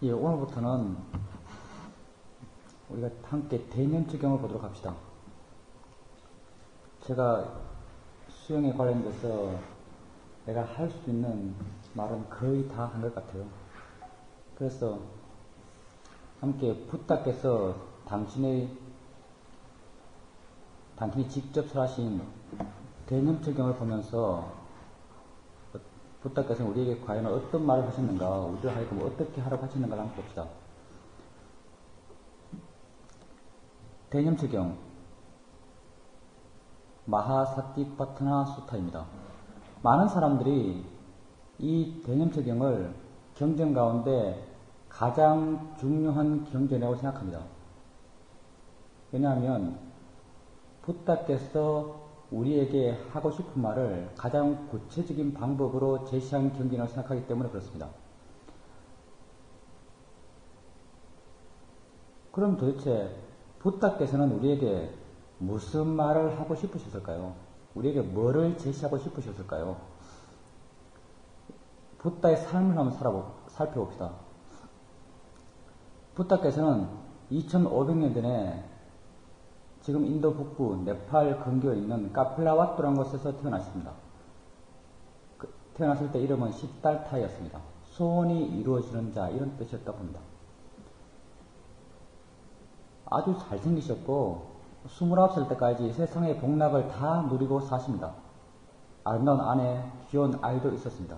예, 오늘부터는 우리가 함께 대면적용을 보도록 합시다. 제가 수영에 관련돼서 내가 할 수 있는 말은 거의 다 한 것 같아요. 그래서 함께 부탁께서 당신이 직접 설하신 대념적용을 보면서 부탁께서는 우리에게 과연 어떤 말을 하셨는가, 우리를 하여금 어떻게 하라고 하셨는가를 한번 봅시다. 대념적용 마하사티파타나 수타입니다. 많은 사람들이 이 대념적용을 경전 가운데 가장 중요한 경전이라고 생각합니다. 왜냐하면 부탁께서 우리에게 하고 싶은 말을 가장 구체적인 방법으로 제시한 경전이라고 생각하기 때문에 그렇습니다. 그럼 도대체 부탁께서는 우리에게 무슨 말을 하고 싶으셨을까요? 우리에게 뭐를 제시하고 싶으셨을까요? 부탁의 삶을 한번 살펴봅시다. 부탁께서는 2500년 전에 지금 인도 북부 네팔 근교에 있는 카필라와뚜라는 곳에서 태어나셨습니다. 태어났을 때 이름은 시달타였습니다. 소원이 이루어지는 자, 이런 뜻이었다고 합니다. 아주 잘생기셨고 29살 때까지 세상의 복락을 다 누리고 사십니다. 아름다운 아내, 귀여운 아이도 있었습니다.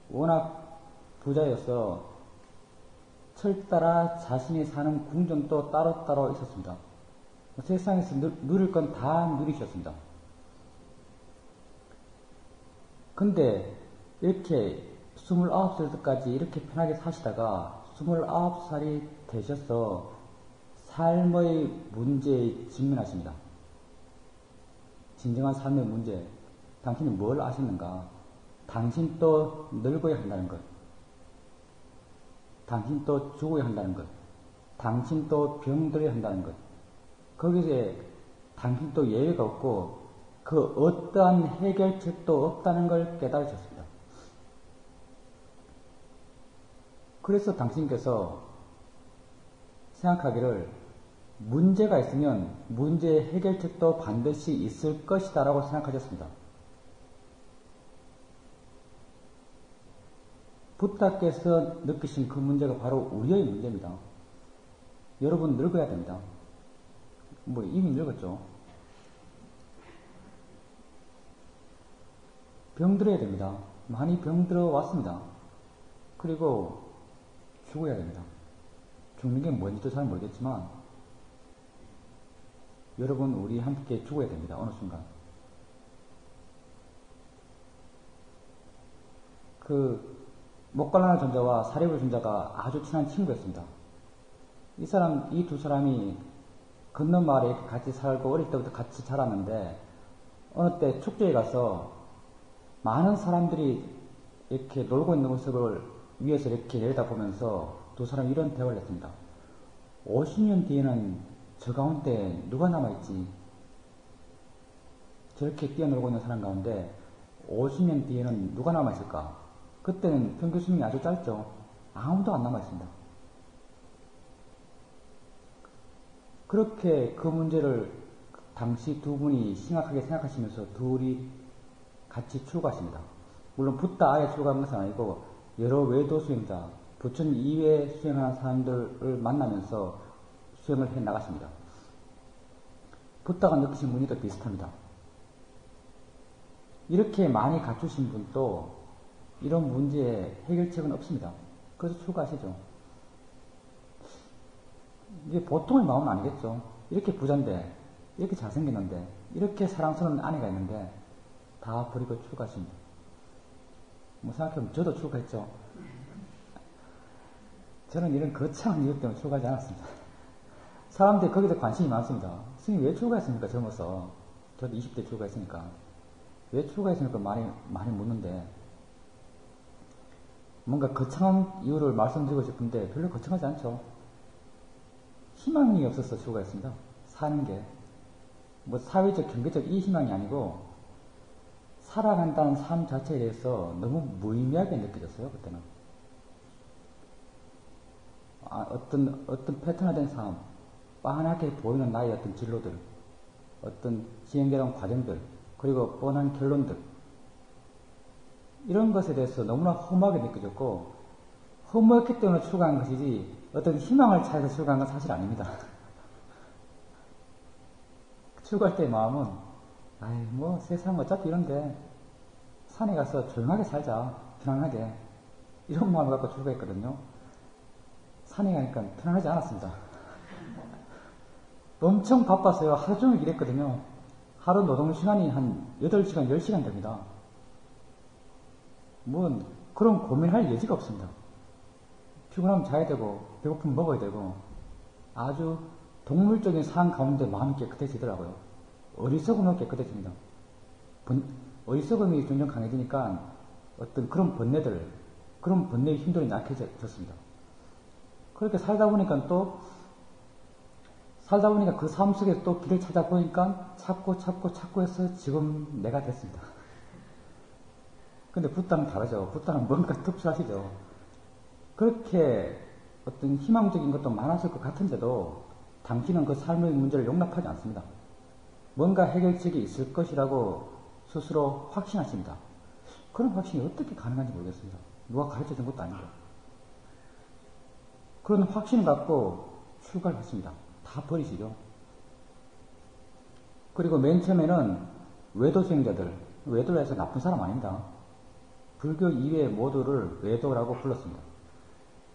워낙 부자여서 철따라 자신이 사는 궁전도 따로따로 있었습니다. 세상에서 누릴 건 다 누리셨습니다. 근데 이렇게 29살 때까지 이렇게 편하게 사시다가 29살이 되셔서 삶의 문제에 직면하십니다. 진정한 삶의 문제, 당신이 뭘 아셨는가? 당신 또 늙어야 한다는 것, 당신 또 죽어야 한다는 것, 당신 또 병들어야 한다는 것, 거기에 당신 또 예외가 없고 그 어떠한 해결책도 없다는 걸 깨달으셨습니다. 그래서 당신께서 생각하기를 문제가 있으면 문제의 해결책도 반드시 있을 것이다 라고 생각하셨습니다. 부탁께서 느끼신 그 문제가 바로 우리의 문제입니다. 여러분 늙어야 됩니다. 이미 늙었죠. 병들어야 됩니다. 많이 병들어 왔습니다. 그리고 죽어야 됩니다. 죽는 게 뭔지도 잘 모르겠지만 여러분 우리 함께 죽어야 됩니다. 어느 순간. 목갈라나 존자와 사리불 존자가 아주 친한 친구였습니다. 이 두 사람이 건넌 마을에 이렇게 같이 살고 어릴 때부터 같이 자랐는데 어느 때 축제에 가서 많은 사람들이 이렇게 놀고 있는 모습을 위에서 이렇게 내려다보면서 두 사람이 이런 대화를 했습니다. 50년 뒤에는 저 가운데 누가 남아있지? 저렇게 뛰어놀고 있는 사람 가운데 50년 뒤에는 누가 남아있을까? 그때는 평균 수명이 아주 짧죠. 아무도 안 남아있습니다. 그렇게 그 문제를 당시 두 분이 심각하게 생각하시면서 둘이 같이 출가하십니다. 물론 붓다 아예 출가한 것은 아니고 여러 외도 수행자, 부처님 이외에 수행하는 사람들을 만나면서 수행을 해 나가십니다. 붓다가 느끼신 문제도 비슷합니다. 이렇게 많이 갖추신 분도 이런 문제의 해결책은 없습니다. 그래서 출가하시죠. 이게 보통의 마음은 아니겠죠. 이렇게 부자인데, 이렇게 잘생겼는데, 이렇게 사랑스러운 아내가 있는데 다 버리고 출가하십니다. 생각해보면 저도 출가했죠. 저는 이런 거창한 이유 때문에 출가하지 않았습니다. 사람들이 거기에 관심이 많습니다. 스님 왜 출가했습니까? 젊어서. 저도 20대 출가했으니까. 왜 출가했습니까? 많이 묻는데 뭔가 거창한 이유를 말씀드리고 싶은데 별로 거창하지 않죠. 희망이 없어서 출가했습니다. 사는 게. 사회적, 경제적 이 희망이 아니고 살아간다는 삶 자체에 대해서 너무 무의미하게 느껴졌어요, 그때는. 어떤 패턴화된 삶, 빤하게 보이는 나의 어떤 진로들, 어떤 진행되는 과정들, 그리고 뻔한 결론들, 이런 것에 대해서 너무나 허무하게 느껴졌고, 허무했기 때문에 출가한 것이지, 어떤 희망을 찾아서 출가한 건 사실 아닙니다. 출가할 때의 마음은, 뭐 세상 어차피 이런데, 산에 가서 조용하게 살자, 편안하게. 이런 마음을 갖고 출가했거든요. 산에 가니까 편안하지 않았습니다. 엄청 바빴어요. 하루 종일 일했거든요. 하루 노동시간이 한 8시간, 10시간 됩니다. 뭐 그런 고민할 여지가 없습니다. 피곤하면 자야 되고 배고프면 먹어야 되고 아주 동물적인 삶 가운데 마음이 깨끗해지더라고요. 어리석음은 깨끗해집니다. 어리석음이 점점 강해지니까 어떤 그런 번뇌의 힘들이 약해졌습니다. 그렇게 살다 보니까 그 삶 속에 또 길을 찾아보니까 찾고 해서 지금 내가 됐습니다. 근데 붓다는 다르죠. 붓다는 뭔가 특수하시죠. 그렇게 어떤 희망적인 것도 많았을 것 같은데도 당신은 그 삶의 문제를 용납하지 않습니다. 뭔가 해결책이 있을 것이라고 스스로 확신하십니다. 그런 확신이 어떻게 가능한지 모르겠습니다. 누가 가르쳐 준 것도 아니고. 그런 확신을 갖고 출가를 했습니다. 다 버리시죠. 그리고 맨 처음에는 외도를 해서 나쁜 사람 아닙니다. 불교 이외의 모두를 외도라고 불렀습니다.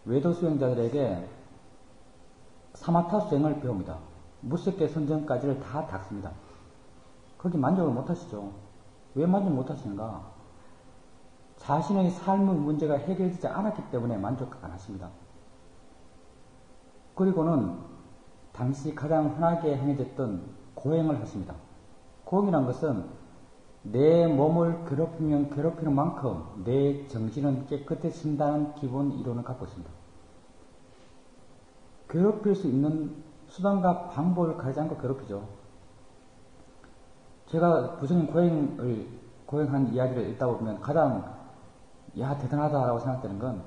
외도 수행자들에게 사마타 수행을 배웁니다. 무색계 선정까지를 다 닦습니다. 거기 만족을 못하시죠. 왜 만족 못하시는가? 자신의 삶의 문제가 해결되지 않았기 때문에 만족 안 하십니다. 그리고는 당시 가장 흔하게 행해졌던 고행을 했습니다. 고행이란 것은 내 몸을 괴롭히면 괴롭히는 만큼 내 정신은 깨끗해진다는 기본 이론을 갖고 있습니다. 괴롭힐 수 있는 수단과 방법을 가리지 않고 괴롭히죠. 제가 부처님 고행한 이야기를 읽다 보면 가장 대단하다라고 생각되는 건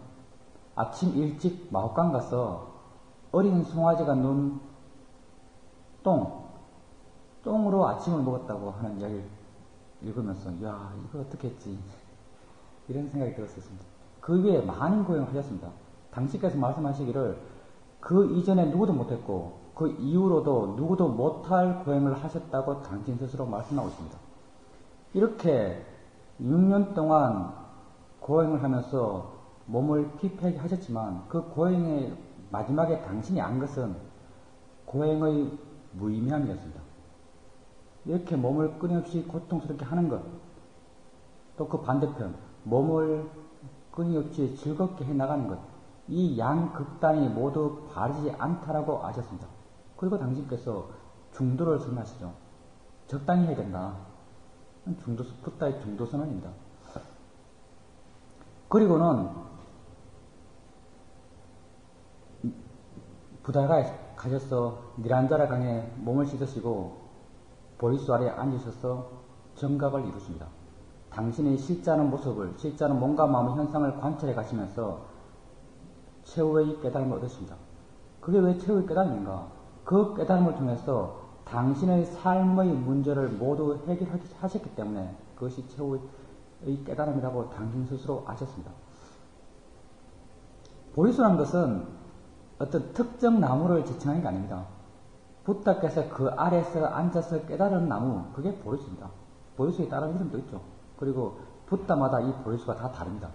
아침 일찍 마헛간 가서 어린 송아지가 눈 똥으로 아침을 먹었다고 하는 이야기를 읽으면서 이거 어떻게 했지? 이런 생각이 들었습니다. 그 외에 많은 고행을 하셨습니다. 당신께서 말씀하시기를 그 이전에 누구도 못했고 그 이후로도 누구도 못할 고행을 하셨다고 당신 스스로 말씀하고 있습니다. 이렇게 6년 동안 고행을 하면서 몸을 피폐하게 하셨지만 그 고행의 마지막에 당신이 안 것은 고행의 무의미함이었습니다. 이렇게 몸을 끊임없이 고통스럽게 하는 것, 또 그 반대편, 몸을 끊임없이 즐겁게 해나가는 것, 이 양극단이 모두 바르지 않다라고 아셨습니다. 그리고 당신께서 중도를 선언하시죠. 적당히 해야 된다. 붓다의 중도 선언입니다. 그리고는 부다가에 가셔서 니란자라 강에 몸을 씻으시고 보리수 아래에 앉으셔서 정각을 이루십니다. 당신의 실제하는 모습을, 실제하는 몸과 마음의 현상을 관찰해 가시면서 최후의 깨달음을 얻으십니다. 그게 왜 최후의 깨달음인가? 그 깨달음을 통해서 당신의 삶의 문제를 모두 해결하셨기 때문에 그것이 최후의 깨달음이라고 당신 스스로 아셨습니다. 보리수라는 것은 어떤 특정 나무를 지칭하는 게 아닙니다. 붓다께서 그 아래에서 앉아서 깨달은 나무, 그게 보리수입니다. 보리수에 다른 이름도 있죠. 그리고 붓다마다 이 보리수가 다 다릅니다.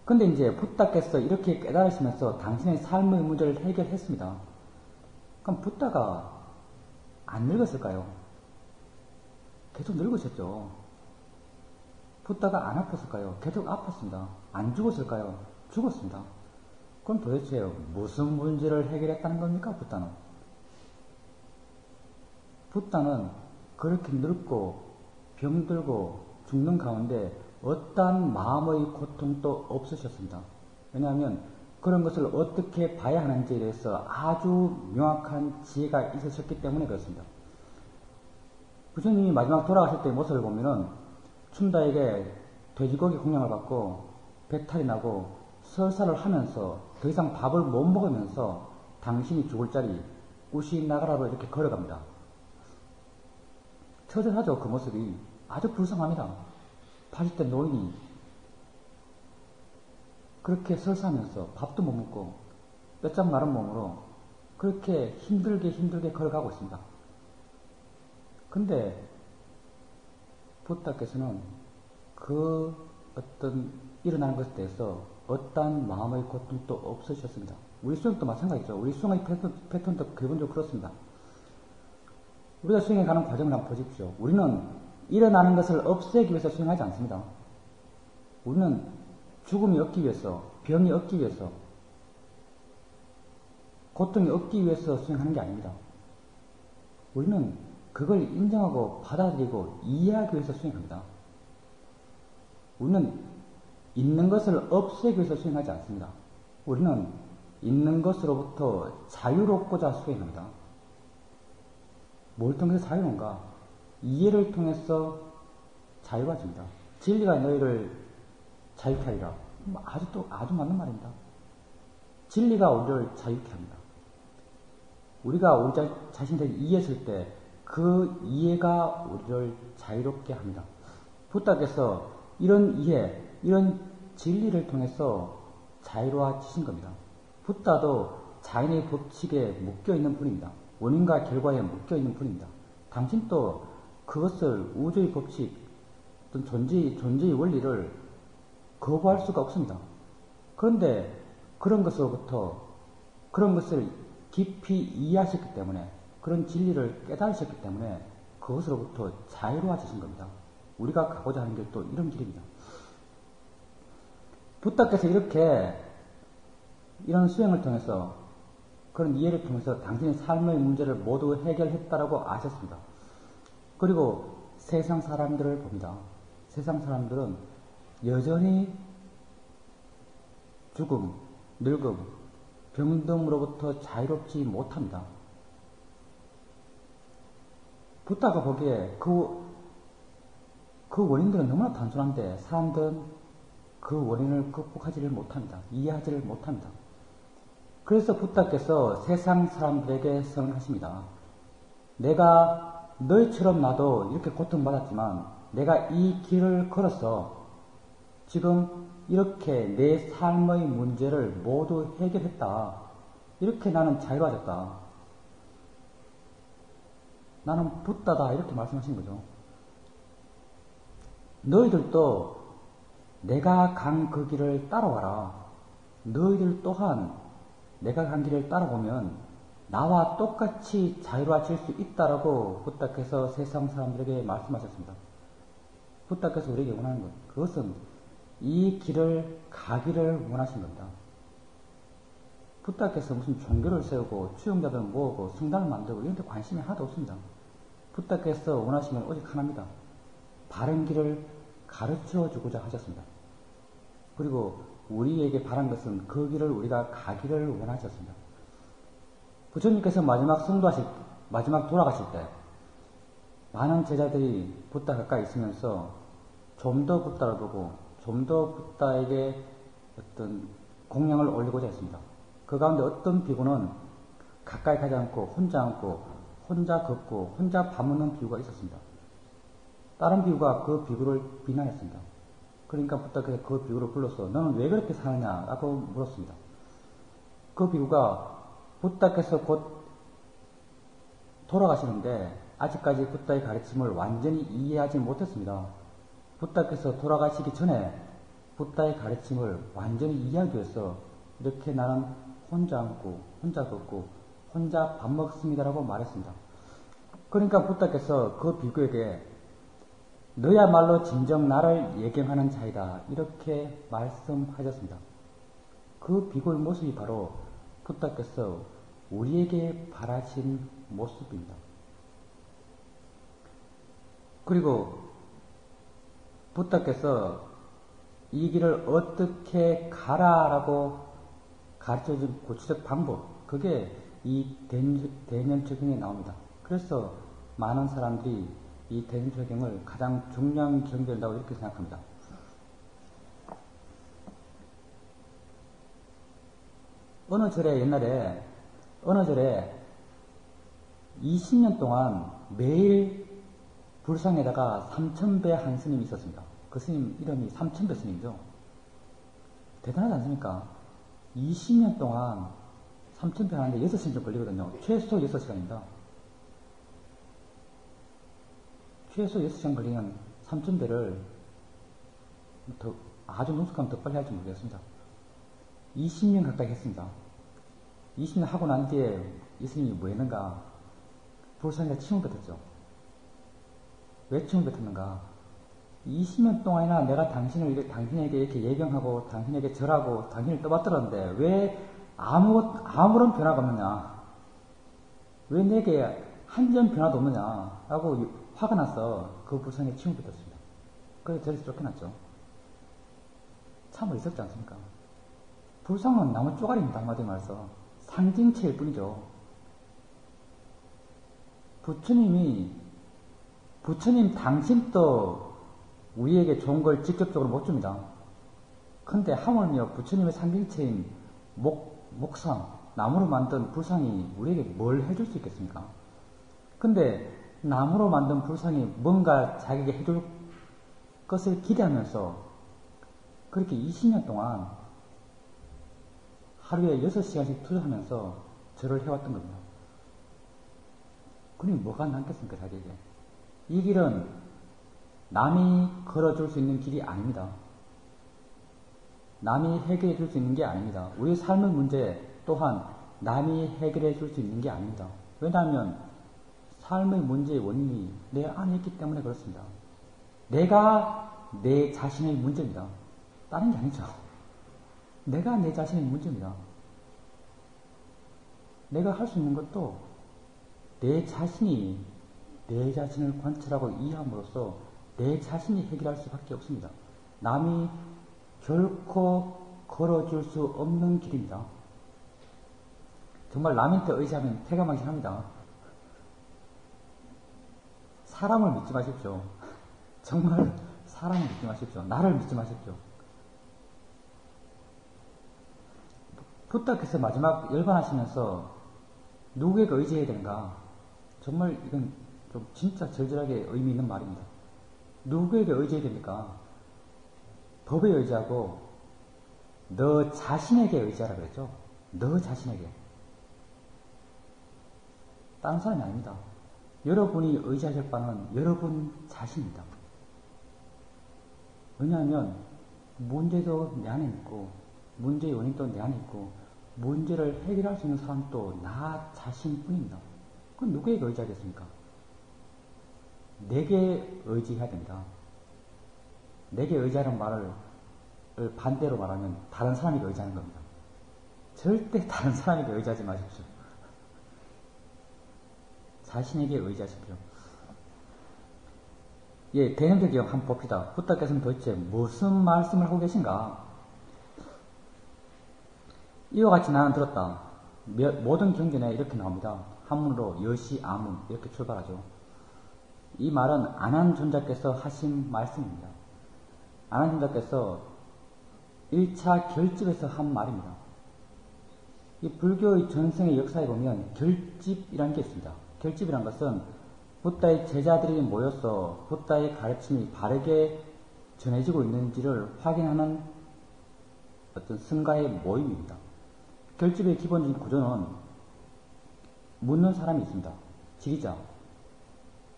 근데 이제 붓다께서 이렇게 깨달으시면서 당신의 삶의 문제를 해결했습니다. 그럼 붓다가 안 늙었을까요? 계속 늙으셨죠. 붓다가 안 아팠을까요? 계속 아팠습니다. 안 죽었을까요? 죽었습니다. 그럼 도대체 무슨 문제를 해결했다는 겁니까? 붓다는 그렇게 늙고 병들고 죽는 가운데 어떠한 마음의 고통도 없으셨습니다. 왜냐하면 그런 것을 어떻게 봐야 하는지에 대해서 아주 명확한 지혜가 있으셨기 때문에 그렇습니다. 부처님이 마지막 돌아가실 때의 모습을 보면은 춘다에게 돼지고기 공양을 받고 배탈이 나고 설사를 하면서 더 이상 밥을 못 먹으면서 당신이 죽을 자리 우시 나가라로 이렇게 걸어갑니다. 처절하죠. 그 모습이 아주 불쌍합니다. 80대 노인이 그렇게 설사하면서 밥도 못 먹고 뼈짝 마른 몸으로 그렇게 힘들게 걸어가고 있습니다. 근데 부다께서는 그 어떤 일어나는 것에 대해서 어떠한 마음의 고통도 없으셨습니다. 우리 수행도 마찬가지죠. 우리 수행의 패턴도 기본적으로 그렇습니다. 우리가 수행해 가는 과정을 한번 보십시오. 우리는 일어나는 것을 없애기 위해서 수행하지 않습니다. 우리는 죽음이 없기 위해서, 병이 없기 위해서, 고통이 없기 위해서 수행하는 게 아닙니다. 우리는 그걸 인정하고 받아들이고 이해하기 위해서 수행합니다. 우리는 있는 것을 없애기 위해서 수행하지 않습니다. 우리는 있는 것으로부터 자유롭고자 수행합니다. 뭘 통해서 자유로운가? 이해를 통해서 자유로워집니다. 진리가 너희를 자유케 하리라. 아주 맞는 말입니다. 진리가 우리를 자유케 합니다. 우리가 우리 자신에 대해 이해했을 때 그 이해가 우리를 자유롭게 합니다. 부다께서 이런 이해, 이런 진리를 통해서 자유로워지신 겁니다. 부다도 자연의 법칙에 묶여있는 분입니다. 원인과 결과에 묶여있는 분입니다. 당신도 그것을 우주의 법칙, 어떤 존재의 원리를 거부할 수가 없습니다. 그런데 그런 것을 깊이 이해하셨기 때문에, 그런 진리를 깨달으셨기 때문에 그것으로부터 자유로워지신 겁니다. 우리가 가고자 하는 게 또 이런 길입니다. 부다께서 이런 수행을 통해서, 그런 이해를 통해서 당신의 삶의 문제를 모두 해결했다라고 아셨습니다. 그리고 세상 사람들을 봅니다. 세상 사람들은 여전히 죽음, 늙음, 병듦으로부터 자유롭지 못합니다. 부다가 보기에 그 원인들은 너무나 단순한데 사람들은 그 원인을 극복하지를 못합니다. 이해하지를 못합니다. 그래서 부다께서 세상 사람들에게 선언하십니다. 내가 너희처럼 나도 이렇게 고통받았지만 내가 이 길을 걸어서 지금 이렇게 내 삶의 문제를 모두 해결했다. 이렇게 나는 자유로워졌다. 나는 부다다. 이렇게 말씀하신 거죠. 너희들도 내가 간 그 길을 따라와라. 너희들 또한 내가 간 길을 따라보면 나와 똑같이 자유로워질 수 있다라고 부다께서 세상 사람들에게 말씀하셨습니다. 부다께서 우리에게 원하는 것, 그것은 이 길을 가기를 원하신 겁니다. 부다께서 무슨 종교를 세우고 추종자들을 모으고 성당을 만들고 이런 데 관심이 하나도 없습니다. 부다께서 원하시면 오직 하나입니다. 바른 길을 가르쳐 주고자 하셨습니다. 그리고 우리에게 바란 것은 그 길을 우리가 가기를 원하셨습니다. 부처님께서 마지막 돌아가실 때 많은 제자들이 부다 가까이 있으면서 좀 더 부다를 보고 좀 더 부다에게 어떤 공양을 올리고자 했습니다. 그 가운데 어떤 비구는 가까이 가지 않고 혼자 앉고 혼자 걷고 혼자 밥 먹는 비구가 있었습니다. 다른 비구가 그 비구를 비난했습니다. 그러니까 부다께서 그 비구를 불러서 너는 왜 그렇게 사느냐 라고 물었습니다. 그 비구가 부다께서 곧 돌아가시는데 아직까지 부다의 가르침을 완전히 이해하지 못했습니다. 부다께서 돌아가시기 전에 부다의 가르침을 완전히 이해하기 위해서 이렇게 나는 혼자 앉고 혼자 걷고 혼자 밥 먹습니다라고 말했습니다. 그러니까 부다께서 그 비구에게 너야말로 진정 나를 예경하는 자이다 이렇게 말씀하셨습니다. 그 비구의 모습이 바로 부다께서 우리에게 바라신 모습입니다. 그리고 부다께서 이 길을 어떻게 가라라고 가르쳐준 구체적 방법, 그게 이 대념적용에 나옵니다. 그래서 많은 사람들이 이 대념적용을 가장 중요한 경전이라고 이렇게 생각합니다. 어느 절에 옛날에, 어느 절에 20년 동안 매일 불상에다가 3,000배 한 스님이 있었습니다. 그 스님 이름이 3,000배 스님이죠. 대단하지 않습니까? 20년 동안 3,000배 하는데 6시간 좀 걸리거든요. 최소 6시간입니다. 최소 6시간 걸리는 3,000배를 더, 아주 능숙하면 더 빨리 할지 모르겠습니다. 20년 가까이 했습니다. 20년 하고 난 뒤에 이 스님이 뭐 했는가? 불상에 침을 뱉었죠. 왜 침을 뱉었는가? 20년 동안이나 내가 당신에게 이렇게 예경하고, 당신에게 절하고, 당신을 떠받들었는데, 왜 아무런 변화가 없느냐? 왜 내게 한 점 변화도 없느냐? 라고 화가 나서 그 불상에 침을 뱉었습니다. 그래서 절에서 쫓겨났죠. 참 어리석지 않습니까? 불상은 나무 쪼가리입니다. 한마디로 말해서. 상징체일 뿐이죠. 부처님 당신도 우리에게 좋은 걸 직접적으로 못 줍니다. 근데 하물며 부처님의 상징체인 목상, 나무로 만든 불상이 우리에게 뭘 해줄 수 있겠습니까? 근데 나무로 만든 불상이 뭔가 자기에게 해줄 것을 기대하면서 그렇게 20년 동안 하루에 6시간씩 투자하면서 절을 해왔던 겁니다. 그럼 뭐가 남겠습니까, 자기에게? 이 길은 남이 걸어줄 수 있는 길이 아닙니다. 남이 해결해 줄 수 있는 게 아닙니다. 우리 삶의 문제 또한 남이 해결해 줄 수 있는 게 아닙니다. 왜냐하면 삶의 문제의 원인이 내 안에 있기 때문에 그렇습니다. 내가 내 자신의 문제입니다. 다른 게 아니죠. 내가 내 자신의 문제입니다. 내가 할 수 있는 것도 내 자신이 내 자신을 관찰하고 이해함으로써 내 자신이 해결할 수밖에 없습니다. 남이 결코 걸어줄 수 없는 길입니다. 정말 남한테 의지하면 태감하긴 사람을 믿지 마십시오. 정말 사람을 믿지 마십시오. 나를 믿지 마십시오. 부탁해서 마지막 열반하시면서 누구에게 의지해야 되는가? 정말 이건 좀 진짜 절절하게 의미 있는 말입니다. 누구에게 의지해야 됩니까? 법에 의지하고 너 자신에게 의지하라 그랬죠? 너 자신에게. 다른 사람이 아닙니다. 여러분이 의지하실 바는 여러분 자신입니다. 왜냐하면 문제도 내 안에 있고 문제의 원인도 내 안에 있고 문제를 해결할 수 있는 사람도 나 자신뿐입니다. 그럼 누구에게 의지하겠습니까? 내게 의지해야 됩니다. 내게 의지하는 말을 반대로 말하면 다른 사람에게 의지하는 겁니다. 절대 다른 사람에게 의지하지 마십시오. 자신에게 의지하십시오. 예, 대형적 기억 한번 봅시다. 부탁께서는 도대체 무슨 말씀을 하고 계신가? 이와 같이 나는 들었다. 모든 경전에 이렇게 나옵니다. 한문으로 여시, 아문 이렇게 출발하죠. 이 말은 안한존자께서 하신 말씀입니다. 안한존자께서 1차 결집에서 한 말입니다. 이 불교의 전생의 역사에 보면 결집이라는 게 있습니다. 결집이란 것은 붓다의 제자들이 모여서 붓다의 가르침이 바르게 전해지고 있는지를 확인하는 어떤 승가의 모임입니다. 결집의 기본적인 구조는 묻는 사람이 있습니다. 지리자.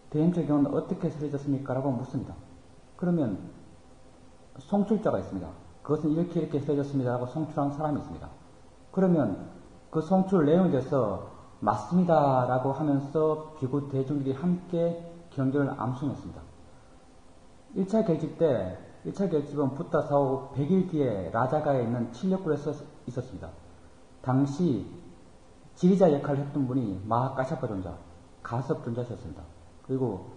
대행처의 경우는 어떻게 설해졌습니까? 라고 묻습니다. 그러면 송출자가 있습니다. 그것은 이렇게 설해졌습니다. 라고 송출한 사람이 있습니다. 그러면 그 송출 내용에 대해서 맞습니다. 라고 하면서 비구 대중들이 함께 경전을 암송했습니다. 1차 결집 때, 1차 결집은 붓다 사후 100일 뒤에 라자가에 있는 칠력굴에서 있었습니다. 당시 지리자 역할을 했던 분이 마하카샤파 존자, 가섭 존자셨습니다. 그리고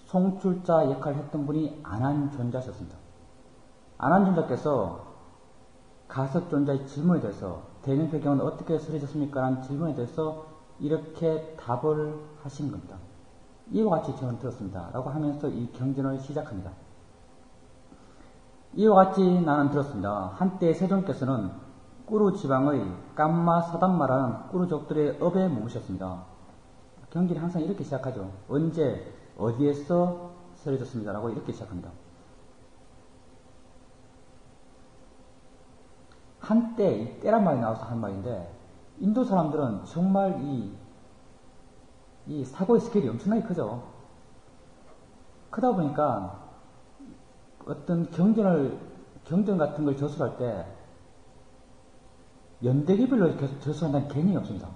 송출자 역할을 했던 분이 안한 존자셨습니다. 안한 존자께서 가섭 존자의 질문에 대해서 대명표 경우는 어떻게 설해졌습니까? 라는 질문에 대해서 이렇게 답을 하신 겁니다. 이와 같이 저는 들었습니다. 라고 하면서 이 경전을 시작합니다. 이와 같이 나는 들었습니다. 한때 세존께서는 꾸루 지방의 깜마 사단마라는 꾸루족들의 업에 머무셨습니다. 경기는 항상 이렇게 시작하죠. 언제 어디에서 세워졌습니다 라고 이렇게 시작합니다. 한때 이 때란 말이 나와서 한 말인데, 인도 사람들은 정말 이 사고의 스케일이 엄청나게 크죠. 크다 보니까 어떤 경전 같은 걸 저술할 때 연대기별로 저술한다는 개념이 없습니다.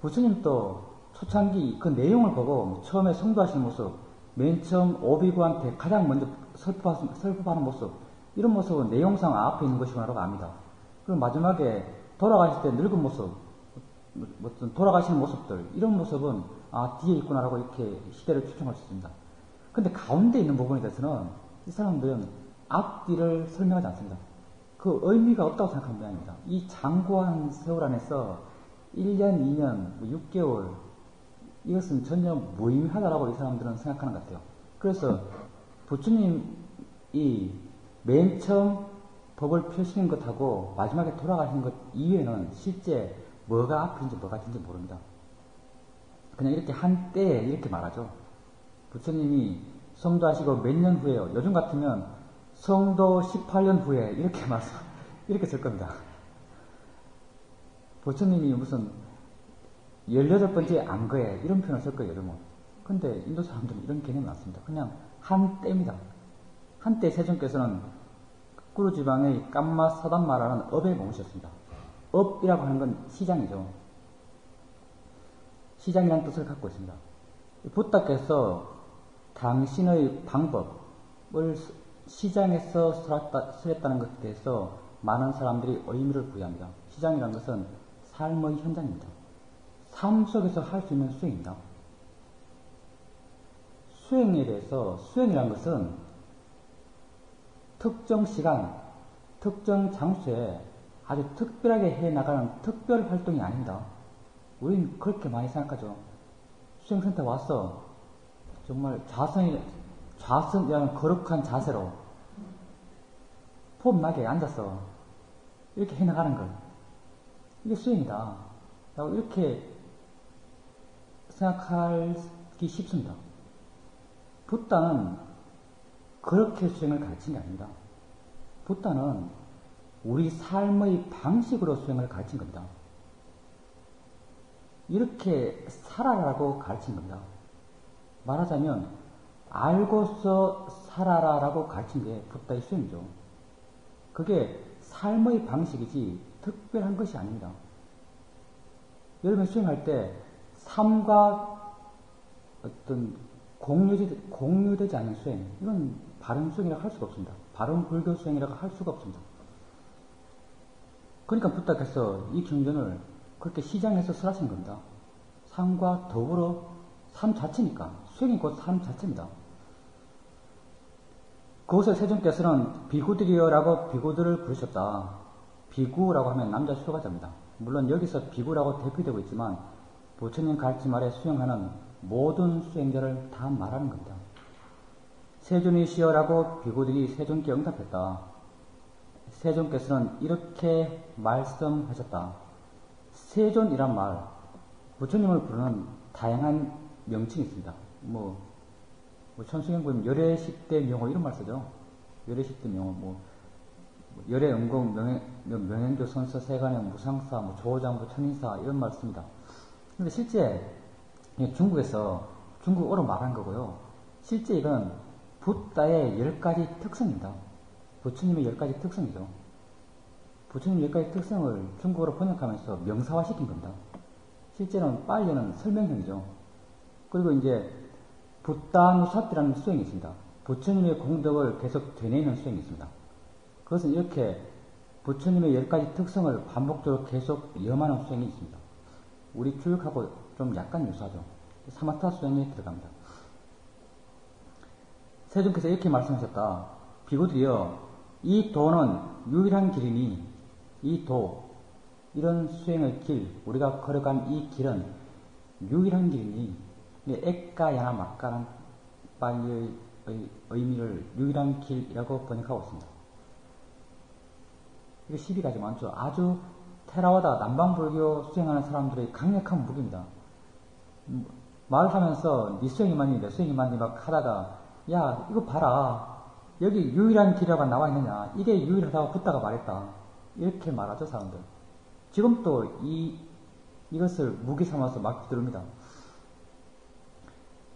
부처님도 초창기 그 내용을 보고 처음에 성도하시는 모습, 맨 처음 오비구한테 가장 먼저 설법하는 모습, 이런 모습은 내용상 앞에 있는 것이구나라고 압니다. 그리고 마지막에 돌아가실 때 늙은 모습, 돌아가시는 모습들, 이런 모습은 뒤에 있구나라고 이렇게 시대를 추정할 수 있습니다. 근데 가운데 있는 부분에 대해서는 이 사람들은 앞뒤를 설명하지 않습니다. 그 의미가 없다고 생각하는 모양입니다. 이 장구한 세월 안에서 1년, 2년, 6개월, 이것은 전혀 무의미하다라고 이 사람들은 생각하는 것 같아요. 그래서 부처님이 맨 처음 법을 펴시는 것하고 마지막에 돌아가시는 것 이외에는 실제 뭐가 앞인지 뭐가 뒤인지 모릅니다. 그냥 이렇게 한때에 이렇게 말하죠. 부처님이 성도하시고 몇 년 후에요. 요즘 같으면 성도 18년 후에 이렇게 말씀, 이렇게 쓸 겁니다. 부처님이 무슨 18번째 안거에 이런 표현을 쓸 거예요, 요즘은. 근데 인도 사람들은 이런 개념이 없습니다. 그냥 한때입니다. 한때 세존께서는 꾸루 지방의 깜마 사단마라는 업에 머무셨습니다. 업이라고 하는 건 시장이죠. 시장이라는 뜻을 갖고 있습니다. 부다께서 당신의 방법을 시장에서 설했다는 것에 대해서 많은 사람들이 의미를 부여합니다. 시장이라는 것은 삶의 현장입니다. 삶 속에서 할 수 있는 수행입니다. 수행에 대해서, 수행이라는 것은 특정 시간, 특정 장소에 아주 특별하게 해나가는 특별 활동이 아닙니다. 우리는 그렇게 많이 생각하죠. 수행센터 와서 정말 좌선이라는 거룩한 자세로 폼나게 앉아서 이렇게 해나가는 것. 이게 수행이다. 라고 이렇게 생각하기 쉽습니다. 붓다는 그렇게 수행을 가르친 게 아닙니다. 붓다는 우리 삶의 방식으로 수행을 가르친 겁니다. 이렇게 살아라라고 가르친 겁니다. 말하자면 알고서 살아라라고 가르친 게 붓다의 수행이죠. 그게 삶의 방식이지 특별한 것이 아닙니다. 여러분 수행할 때 삶과 어떤 공유되지 않는 수행, 이건 바른 수행이라고 할 수가 없습니다. 바른 불교 수행이라고 할 수가 없습니다. 그러니까 붓다께서 이 경전을 그렇게 시장에서 설하신 겁니다. 삶과 더불어 삶 자체니까. 수행이 곧 삶 자체입니다. 그곳에 세존께서는 비구들이여라고 비구들을 부르셨다. 비구라고 하면 남자 수가자입니다. 물론 여기서 비구라고 대표되고 있지만 부처님 가르침 아래 수행하는 모든 수행자를 다 말하는 겁니다. 세존이시여라고 비구들이 세존께 응답했다. 세존께서는 이렇게 말씀하셨다. 세존이란 말, 부처님을 부르는 다양한 명칭이 있습니다. 천수경 보면 열애십대 명호 이런 말 쓰죠. 열애십대 명호, 열애음공, 명행조, 선서, 세간의 무상사, 조장부, 천인사 이런 말 씁니다. 근데 실제 중국에서 중국어로 말한 거고요. 실제 이건 붓다의 10가지 특성입니다. 부처님의 10가지 특성이죠. 부처님의 10가지 특성을 중국어로 번역하면서 명사화시킨 겁니다. 실제는 빨리는 설명형이죠. 그리고 이제 붓다누사티라는 수행이 있습니다. 부처님의 공덕을 계속 되뇌이는 수행이 있습니다. 그것은 이렇게 부처님의 10가지 특성을 반복적으로 계속 염하는 수행이 있습니다. 우리 교육하고 좀 약간 유사하죠. 사마타 수행에 들어갑니다. 세존께서 이렇게 말씀하셨다. 비구들이여, 이 도는 유일한 길이니 이 도, 이런 수행의 길, 우리가 걸어간 이 길은 유일한 길이니, 액가야나 막가란 빨리의 의미를 유일한 길이라고 번역하고 있습니다. 이게 시비가 아주 많죠. 아주 테라와다 남방불교 수행하는 사람들의 강력한 무기입니다. 말하면서 니 수행이 맞니 내 수행이 맞니 막 하다가 야 이거 봐라 여기 유일한 길이라고 나와 있느냐 이게 유일하다고 붓다가 말했다 이렇게 말하죠 사람들. 지금 또 이것을 무기 삼아서 막 두드립니다.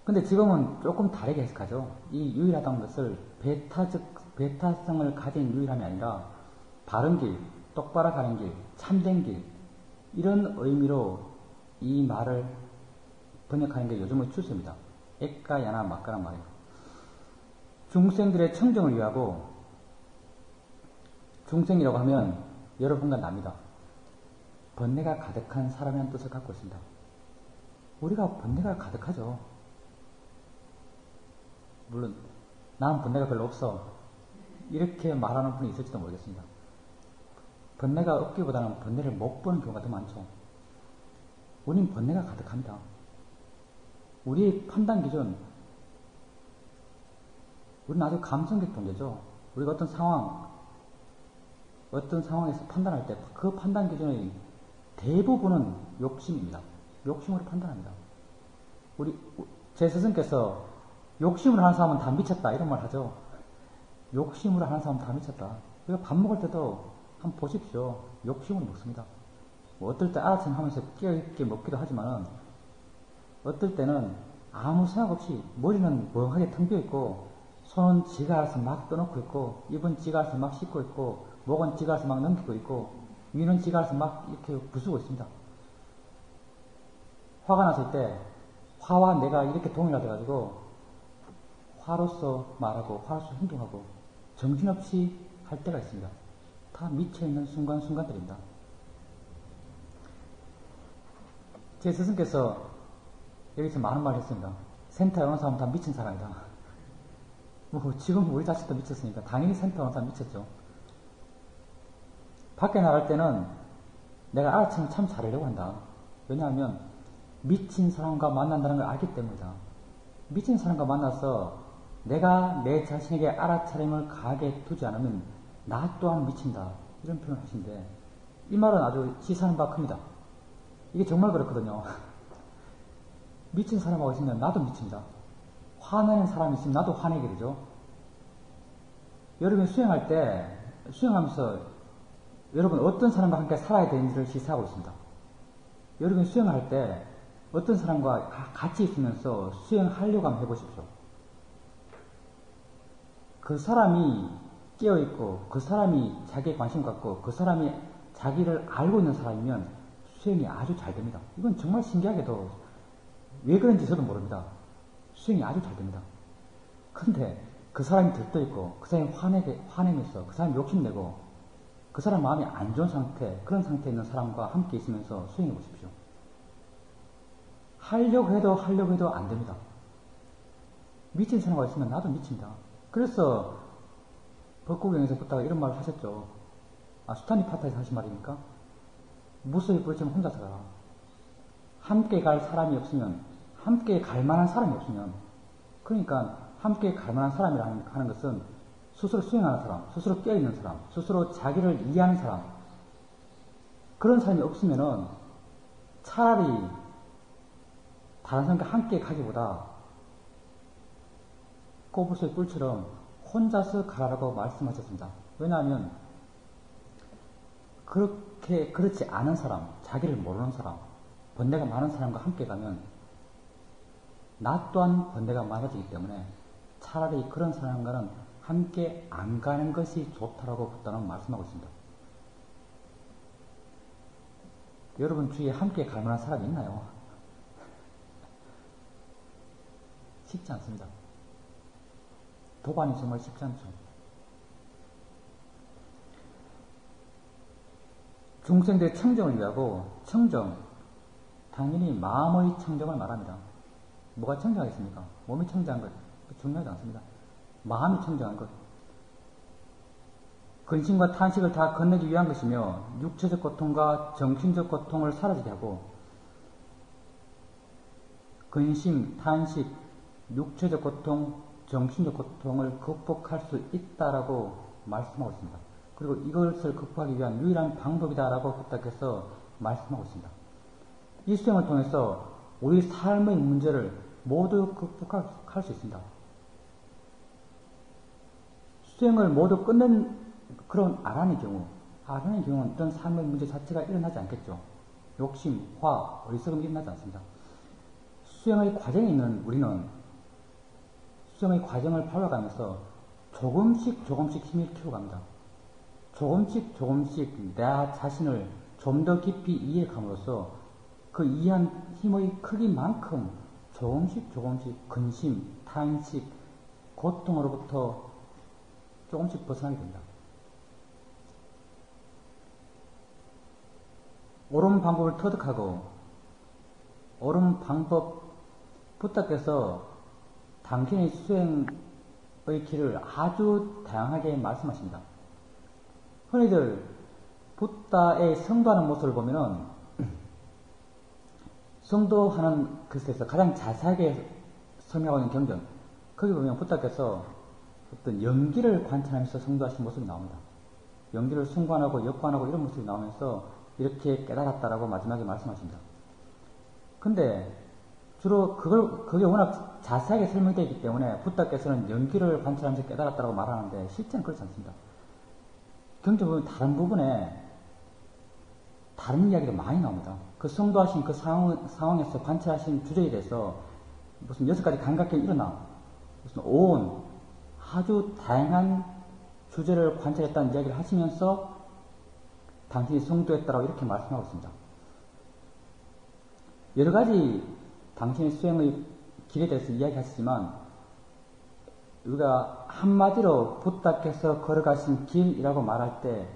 근데 지금은 조금 다르게 해석하죠. 이 유일하다는 것을 베타성을 가진 유일함이 아니라 바른 길, 똑바로 가는 길, 참된 길 이런 의미로 이 말을 번역하는 게 요즘의 추세입니다. 액가, 야나, 막가란 말이에요. 중생들의 청정을 위하고 중생이라고 하면 여러분과 납니다. 번뇌가 가득한 사람이라는 뜻을 갖고 있습니다. 우리가 번뇌가 가득하죠. 물론 나는 번뇌가 별로 없어 이렇게 말하는 분이 있을지도 모르겠습니다. 번뇌가 없기보다는 번뇌를 못 보는 경우가 더 많죠. 우리는 번뇌가 가득합니다. 우리의 판단 기준, 우리는 아주 감성적 존재죠. 우리가 어떤 상황에서 판단할 때 그 판단 기준의 대부분은 욕심입니다. 욕심으로 판단합니다. 제 스승께서 욕심으로 하는 사람은 다 미쳤다 이런 말 하죠. 욕심으로 하는 사람은 다 미쳤다. 우리가 밥 먹을 때도 한번 보십시오. 욕심으로 먹습니다. 뭐 어떨 때 알아채 하면서 깨어있게 먹기도 하지만은 어떨 때는 아무 생각 없이 머리는 멍하게 텅 비어있고 손은 지가 알아서 막 떠놓고 있고 입은 지가 알아서 막 씻고 있고 목은 지가 알아서 막 넘기고 있고 위는 지가 알아서 막 이렇게 부수고 있습니다. 화가 났을 때 화와 내가 이렇게 동일화 돼가지고 화로서 말하고 화로서 행동하고 정신없이 할 때가 있습니다. 다 미쳐있는 순간순간들입니다. 제 스승께서 여기서 많은 말을 했습니다. 센터에 오는 사람은 다 미친 사람이다. 뭐 지금 우리 자식도 미쳤으니까 당연히 센터에 오는 사람 미쳤죠. 밖에 나갈 때는 내가 알아채면 참 잘하려고 한다. 왜냐하면 미친 사람과 만난다는 걸 알기 때문이다. 미친 사람과 만나서 내가 내 자신에게 알아차림을 가하게 두지 않으면 나 또한 미친다. 이런 표현을 하신데 이 말은 아주 시사하는 바 큽니다. 이게 정말 그렇거든요. 미친 사람하고 있으면 나도 미칩니다. 화내는 사람이 있으면 나도 화내게 되죠. 여러분이 수행할 때 수행하면서 여러분 어떤 사람과 함께 살아야 되는지를 시사하고 있습니다. 여러분이 수행할 때 어떤 사람과 같이 있으면서 수행하려고 한번 해보십시오. 그 사람이 깨어있고 그 사람이 자기에 관심 갖고 그 사람이 자기를 알고 있는 사람이면 수행이 아주 잘 됩니다. 이건 정말 신기하게도 왜 그런지 저도 모릅니다. 수행이 아주 잘 됩니다. 근데 그 사람이 들떠있고 그 사람이 화내면서 그 사람이 욕심내고 그 사람 마음이 안 좋은 상태, 그런 상태에 있는 사람과 함께 있으면서 수행해 보십시오. 하려고 해도 안 됩니다. 미친 사람과 있으면 나도 미칩니다. 그래서 법구경에서 붙다가 이런 말을 하셨죠. 수타니 파타에서 하신 말입니까? 무소히 부르지만 혼자서 가라. 함께 갈 사람이 없으면, 함께 갈 만한 사람이 없으면, 그러니까 함께 갈 만한 사람이라는 하는 것은 스스로 수행하는 사람, 스스로 깨어있는 사람, 스스로 자기를 이해하는 사람, 그런 사람이 없으면은 차라리 다른 사람과 함께 가기보다 꼬부소의 뿔처럼 혼자서 가라라고 말씀하셨습니다. 왜냐하면 그렇지 않은 사람, 자기를 모르는 사람, 번뇌가 많은 사람과 함께 가면 나 또한 번뇌가 많아지기 때문에 차라리 그런 사람과는 함께 안 가는 것이 좋다라고 부처는 말씀하고 있습니다. 여러분 주위에 함께 갈 만한 사람이 있나요? 쉽지 않습니다. 도반이 정말 쉽지 않죠. 중생들의 청정을 위하고 청정, 당연히 마음의 청정을 말합니다. 뭐가 청정하겠습니까? 몸이 청정한 것 중요하지 않습니다. 마음이 청정한 것. 근심과 탄식을 다 건너기 위한 것이며 육체적 고통과 정신적 고통을 사라지게 하고 근심, 탄식, 육체적 고통, 정신적 고통을 극복할 수 있다라고 말씀하고 있습니다. 그리고 이것을 극복하기 위한 유일한 방법이다라고 부탁해서 말씀하고 있습니다. 이 수행을 통해서 우리 삶의 문제를 모두 극복할 수 있습니다. 수행을 모두 끝낸 그런 아란의 경우는 이런 삶의 문제 자체가 일어나지 않겠죠. 욕심, 화, 어리석음이 일어나지 않습니다. 수행의 과정에 있는 우리는 수행의 과정을 밟아가면서 조금씩 힘을 키워갑니다. 조금씩 나 자신을 좀 더 깊이 이해감으로써 그 이해한 힘의 크기만큼 조금씩 근심, 탄식, 고통으로부터 조금씩 벗어나게 됩니다. 옳은 방법을 터득하고 옳은 방법 부탁해서 당신의 수행의 길을 아주 다양하게 말씀하십니다. 흔히들 부다의 성도하는 모습을 보면은 성도하는 글에서 가장 자세하게 설명하고 있는 경전, 거기 보면 부다께서 어떤 연기를 관찰하면서 성도하신 모습이 나옵니다. 연기를 순관하고 역관하고 이런 모습이 나오면서 이렇게 깨달았다라고 마지막에 말씀하십니다. 근데 주로 그게 워낙 자세하게 설명되어 있기 때문에 부다께서는 연기를 관찰하면서 깨달았다라고 말하는데 실제는 그렇지 않습니다. 경전 보면 다른 부분에 다른 이야기가 많이 나옵니다. 그 성도하신 그 상황에서 관찰하신 주제에 대해서 무슨 6가지 감각경이 일어나 무슨 아주 다양한 주제를 관찰했다는 이야기를 하시면서 당신이 성도했다라고 이렇게 말씀하고 있습니다. 여러 가지 당신의 수행의 길에 대해서 이야기하시지만 우리가 한마디로 부다께서 걸어가신 길이라고 말할 때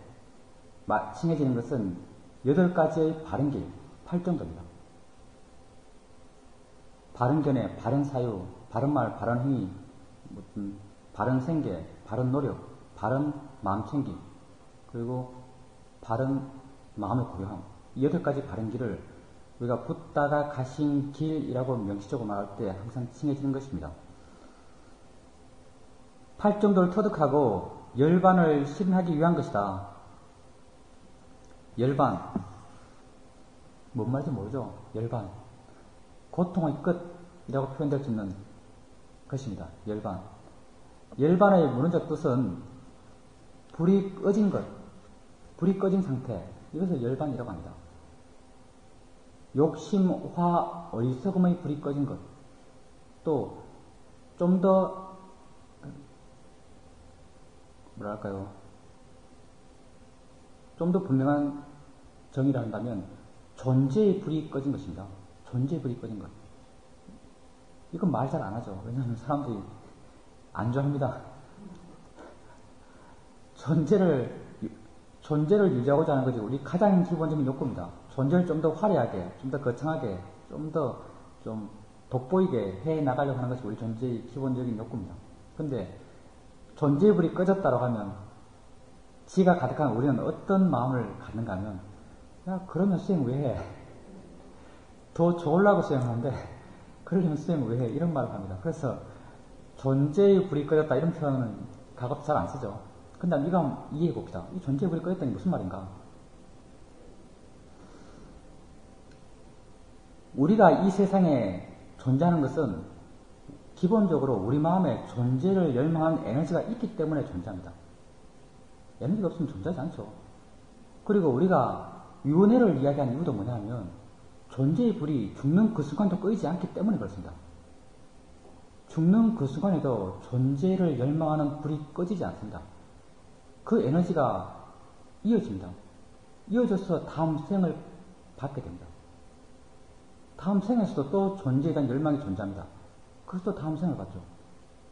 칭해지는 것은 8가지의 바른 길, 8정도입니다. 바른 견해, 바른 사유, 바른 말, 바른 행위, 바른 생계, 바른 노력, 바른 마음챙김, 그리고 바른 마음의 고요함. 이 8가지 바른 길을 우리가 부다가 가신 길이라고 명시적으로 말할 때 항상 칭해지는 것입니다. 8정도를 터득하고 열반을 실현하기 위한 것이다. 열반. 뭔 말인지 모르죠? 열반. 고통의 끝이라고 표현될 수 있는 것입니다. 열반. 열반의 문헌적 뜻은 불이 꺼진 것, 불이 꺼진 상태, 이것을 열반이라고 합니다. 욕심, 화, 어리석음의 불이 꺼진 것, 또 좀 더 좀 더 분명한 정의를 한다면 존재의 불이 꺼진 것입니다. 존재의 불이 꺼진 것. 이건 말 잘 안 하죠. 왜냐하면 사람들이 안 좋아합니다. 존재를 유지하고자 하는 것이 우리 가장 기본적인 욕구입니다. 존재를 좀 더 화려하게, 좀 더 거창하게, 좀 더 돋보이게 해 나가려고 하는 것이 우리 존재의 기본적인 욕구입니다. 근데 존재의 불이 꺼졌다고 하면 지가 가득한 우리는 어떤 마음을 갖는가 하면 야 그러면 수행 왜 해? 더 좋으려고 수행하는데 그러려면 수행 왜 해? 이런 말을 합니다. 그래서 존재의 불이 꺼졌다 이런 표현은 가급적 잘 안 쓰죠. 근데 우리가 한번 이해해 봅시다. 이 존재의 불이 꺼졌다니 무슨 말인가? 우리가 이 세상에 존재하는 것은 기본적으로 우리 마음에 존재를 열망하는 에너지가 있기 때문에 존재합니다. 에너지가 없으면 존재하지 않죠. 그리고 우리가 윤회를 이야기하는 이유도 뭐냐면 존재의 불이 죽는 그 순간도 꺼지지 않기 때문에 그렇습니다. 죽는 그 순간에도 존재를 열망하는 불이 꺼지지 않습니다. 그 에너지가 이어집니다. 이어져서 다음 생을 받게 됩니다. 다음 생에서도 또 존재에 대한 열망이 존재합니다. 그래서 또 다음 생을 받죠.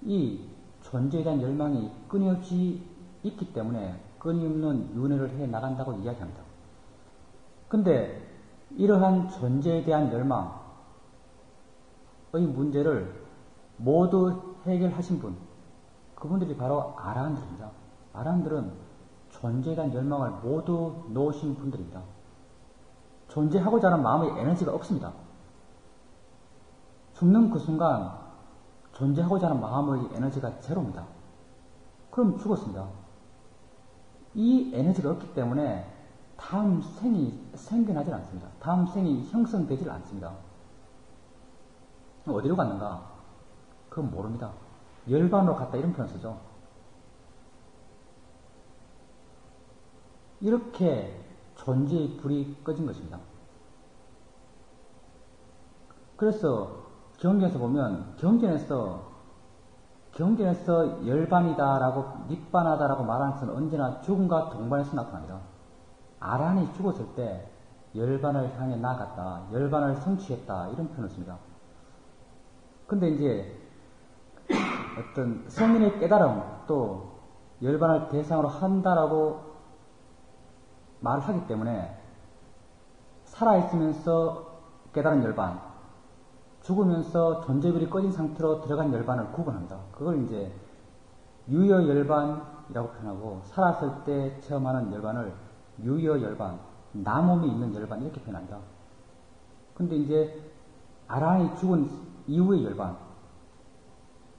이 존재에 대한 열망이 끊임없이 있기 때문에 끊임없는 윤회를 해 나간다고 이야기합니다. 근데 이러한 존재에 대한 열망의 문제를 모두 해결하신 분, 그분들이 바로 아라한들입니다. 아라한들은 존재에 대한 열망을 모두 놓으신 분들입니다. 존재하고자 하는 마음의 에너지가 없습니다. 죽는 그 순간 존재하고자 하는 마음의 에너지가 제로입니다. 그럼 죽었습니다. 이 에너지가 없기 때문에 다음 생이 생겨나질 않습니다. 다음 생이 형성되질 않습니다. 어디로 갔는가? 그건 모릅니다. 열반으로 갔다 이런 표현 쓰죠. 이렇게 존재의 불이 꺼진 것입니다. 그래서 경전에서 보면 경전에서 열반이다라고 닉반하다라고 말하는 것은 언제나 죽음과 동반해서 나타납니다. 아란이 죽었을 때 열반을 향해 나아갔다, 열반을 성취했다 이런 표현을 씁니다. 근데 이제 어떤 성인의 깨달음 또 열반을 대상으로 한다라고 말을 하기 때문에 살아있으면서 깨달은 열반, 죽으면서 존재불이 꺼진 상태로 들어간 열반을 구분합니다. 그걸 이제 유여 열반이라고 표현하고 살았을 때 체험하는 열반을 유여 열반, 남음이 있는 열반 이렇게 표현합니다. 근데 이제 아란이 죽은 이후의 열반,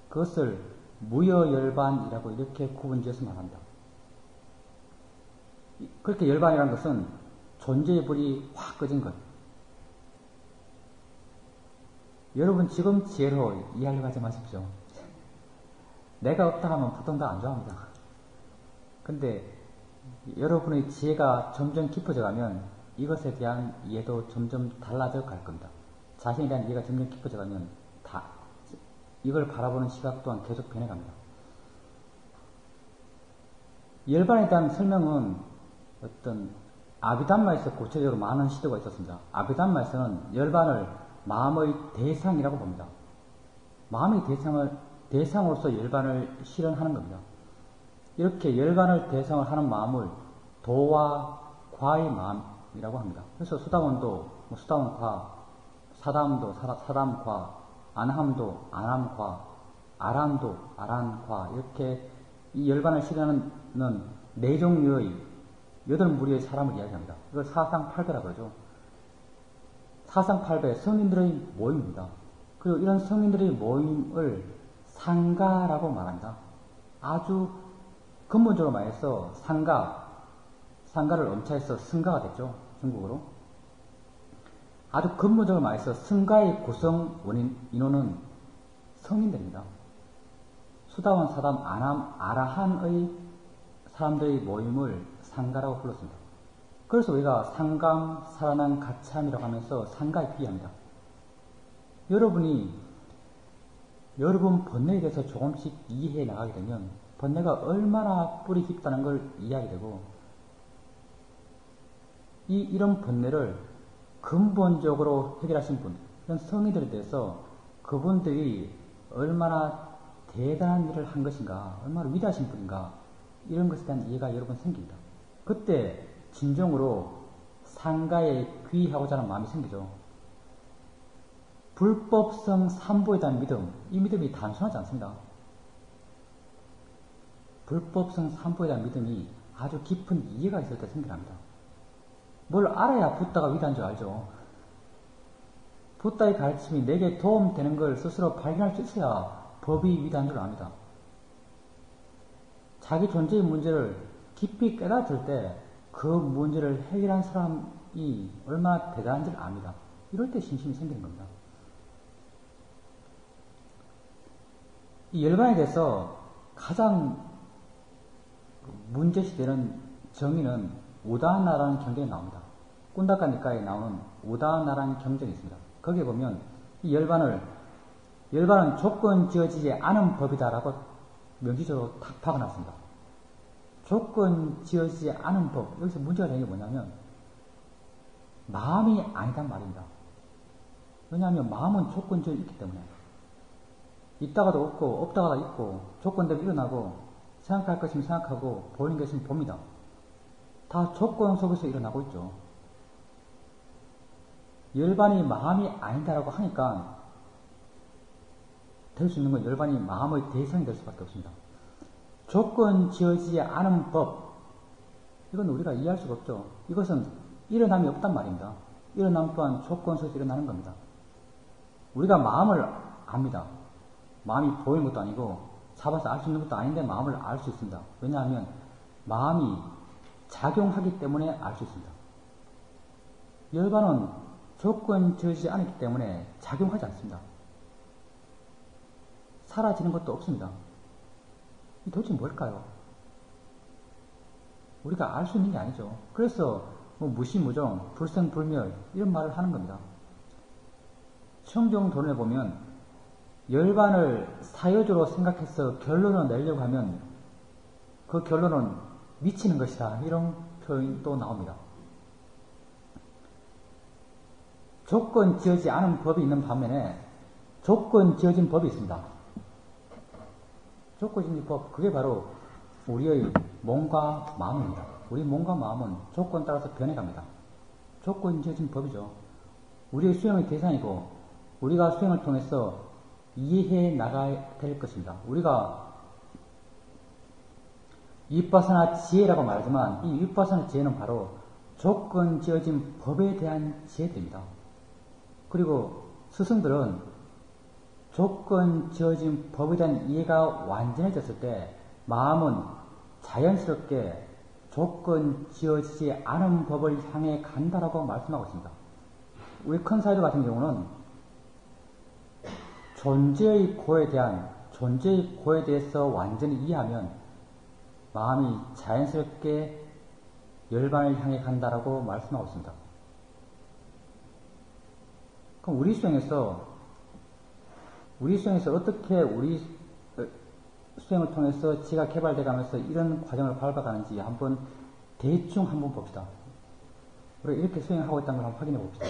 그것을 무여 열반이라고 이렇게 구분지어서 말합니다. 그렇게 열반이라는 것은 존재의 불이 확 꺼진 것. 여러분 지금 지혜로 이해하려고 하지 마십시오. 내가 없다 하면 보통 다 안 좋아합니다. 근데 여러분의 지혜가 점점 깊어져 가면 이것에 대한 이해도 점점 달라져 갈 겁니다. 자신에 대한 이해가 점점 깊어져 가면 이걸 바라보는 시각 또한 계속 변해갑니다. 열반에 대한 설명은 어떤 아비담마에서 구체적으로 많은 시도가 있었습니다. 아비담마에서는 열반을 마음의 대상이라고 봅니다. 마음의 대상으로서 열반을 실현하는 겁니다. 이렇게 열반을 대상을 하는 마음을 도와 과의 마음이라고 합니다. 그래서 수다원도 수다원과, 사담도 사담과, 안함도 안함과, 아란도 아란과 이렇게 이 열반을 실현하는 네 종류의 8무리의 사람을 이야기합니다. 이걸 사상팔배라고 그러죠. 사상팔배, 성인들의 모임입니다. 그리고 이런 성인들의 모임을 상가라고 말합니다. 아주 근본적으로 말해서 상가를 엄차해서 승가가 됐죠. 중국어로. 아주 근본적으로 말해서 승가의 구성 원인, 인원은 성인들입니다. 수다원, 사담, 안함, 아라한의 사람들의 모임을 상가라고 불렀습니다. 그래서 우리가 상감, 살아난 가참이라고 하면서 상가에 비유합니다. 여러분 번뇌에 대해서 조금씩 이해해 나가게 되면 번뇌가 얼마나 뿌리 깊다는 걸 이해하게 되고 이런 번뇌를 근본적으로 해결하신 분, 이런 성인들에 대해서 그분들이 얼마나 대단한 일을 한 것인가, 얼마나 위대하신 분인가 이런 것에 대한 이해가 여러분 생깁니다. 그때 진정으로 상가에 귀의하고자 하는 마음이 생기죠. 불법성 삼보에 대한 믿음, 이 믿음이 단순하지 않습니다. 불법성 삼보에 대한 믿음이 아주 깊은 이해가 있을 때 생겨납니다. 뭘 알아야 붓다가 위대한 줄 알죠. 붓다의 가르침이 내게 도움되는 걸 스스로 발견할 수 있어야 법이 위대한 줄 압니다. 자기 존재의 문제를 깊이 깨닫을 때 그 문제를 해결한 사람이 얼마나 대단한지를 압니다. 이럴 때 신심이 생기는 겁니다. 이 열반에 대해서 가장 문제시되는 정의는 우다나라는 경전이 나옵니다. 꾼다카 니카에 나오는 우다나라는 경전이 있습니다. 거기에 보면 이 열반은 조건 지어지지 않은 법이다라고 명시적으로 탁 박아놨습니다. 조건 지어지지 않은 법, 여기서 문제가 되는 게 뭐냐면 마음이 아니단 말입니다. 왜냐하면 마음은 조건 지어 있기 때문에 있다가도 없고 없다가도 있고 조건대로 일어나고 생각할 것이면 생각하고 보이는 것이면 봅니다. 다 조건 속에서 일어나고 있죠. 열반이 마음이 아니다라고 하니까 될 수 있는 건 열반이 마음의 대상이 될 수밖에 없습니다. 조건 지어지지 않은 법, 이건 우리가 이해할 수가 없죠. 이것은 일어남이 없단 말입니다. 일어남 또한 조건 속에서 일어나는 겁니다. 우리가 마음을 압니다. 마음이 보이는 것도 아니고 잡아서 알 수 있는 것도 아닌데 마음을 알 수 있습니다. 왜냐하면 마음이 작용하기 때문에 알 수 있습니다. 열반은 조건지어지지 않기 때문에 작용하지 않습니다. 사라지는 것도 없습니다. 이 도대체 뭘까요? 우리가 알 수 있는 게 아니죠. 그래서 뭐 무시무정, 불생불멸 이런 말을 하는 겁니다. 청정도론에 보면 열반을 사여주로 생각해서 결론을 내려고 하면 그 결론은 미치는 것이다. 이런 표현도 나옵니다. 조건 지어지지 않은 법이 있는 반면에 조건 지어진 법이 있습니다. 조건 지어진 법, 그게 바로 우리의 몸과 마음입니다. 우리 몸과 마음은 조건에 따라서 변해갑니다. 조건 지어진 법이죠. 우리의 수행의 대상이고 우리가 수행을 통해서 이해해 나가야 될 것입니다. 우리가 위파사나 지혜라고 말하지만 이 위파사나 지혜는 바로 조건 지어진 법에 대한 지혜들입니다. 그리고 스승들은 조건 지어진 법에 대한 이해가 완전해졌을 때 마음은 자연스럽게 조건 지어지지 않은 법을 향해 간다라고 말씀하고 있습니다. 우리 큰 사이도 같은 경우는 존재의 고에 대해서 완전히 이해하면 마음이 자연스럽게 열반을 향해 간다라고 말씀하고 있습니다. 그럼 우리 수행에서 어떻게 우리 수행을 통해서 지가 개발돼 가면서 이런 과정을 밟아가는지 대충 한번 봅시다. 우리가 이렇게 수행하고 있다는 걸 한번 확인해 봅시다.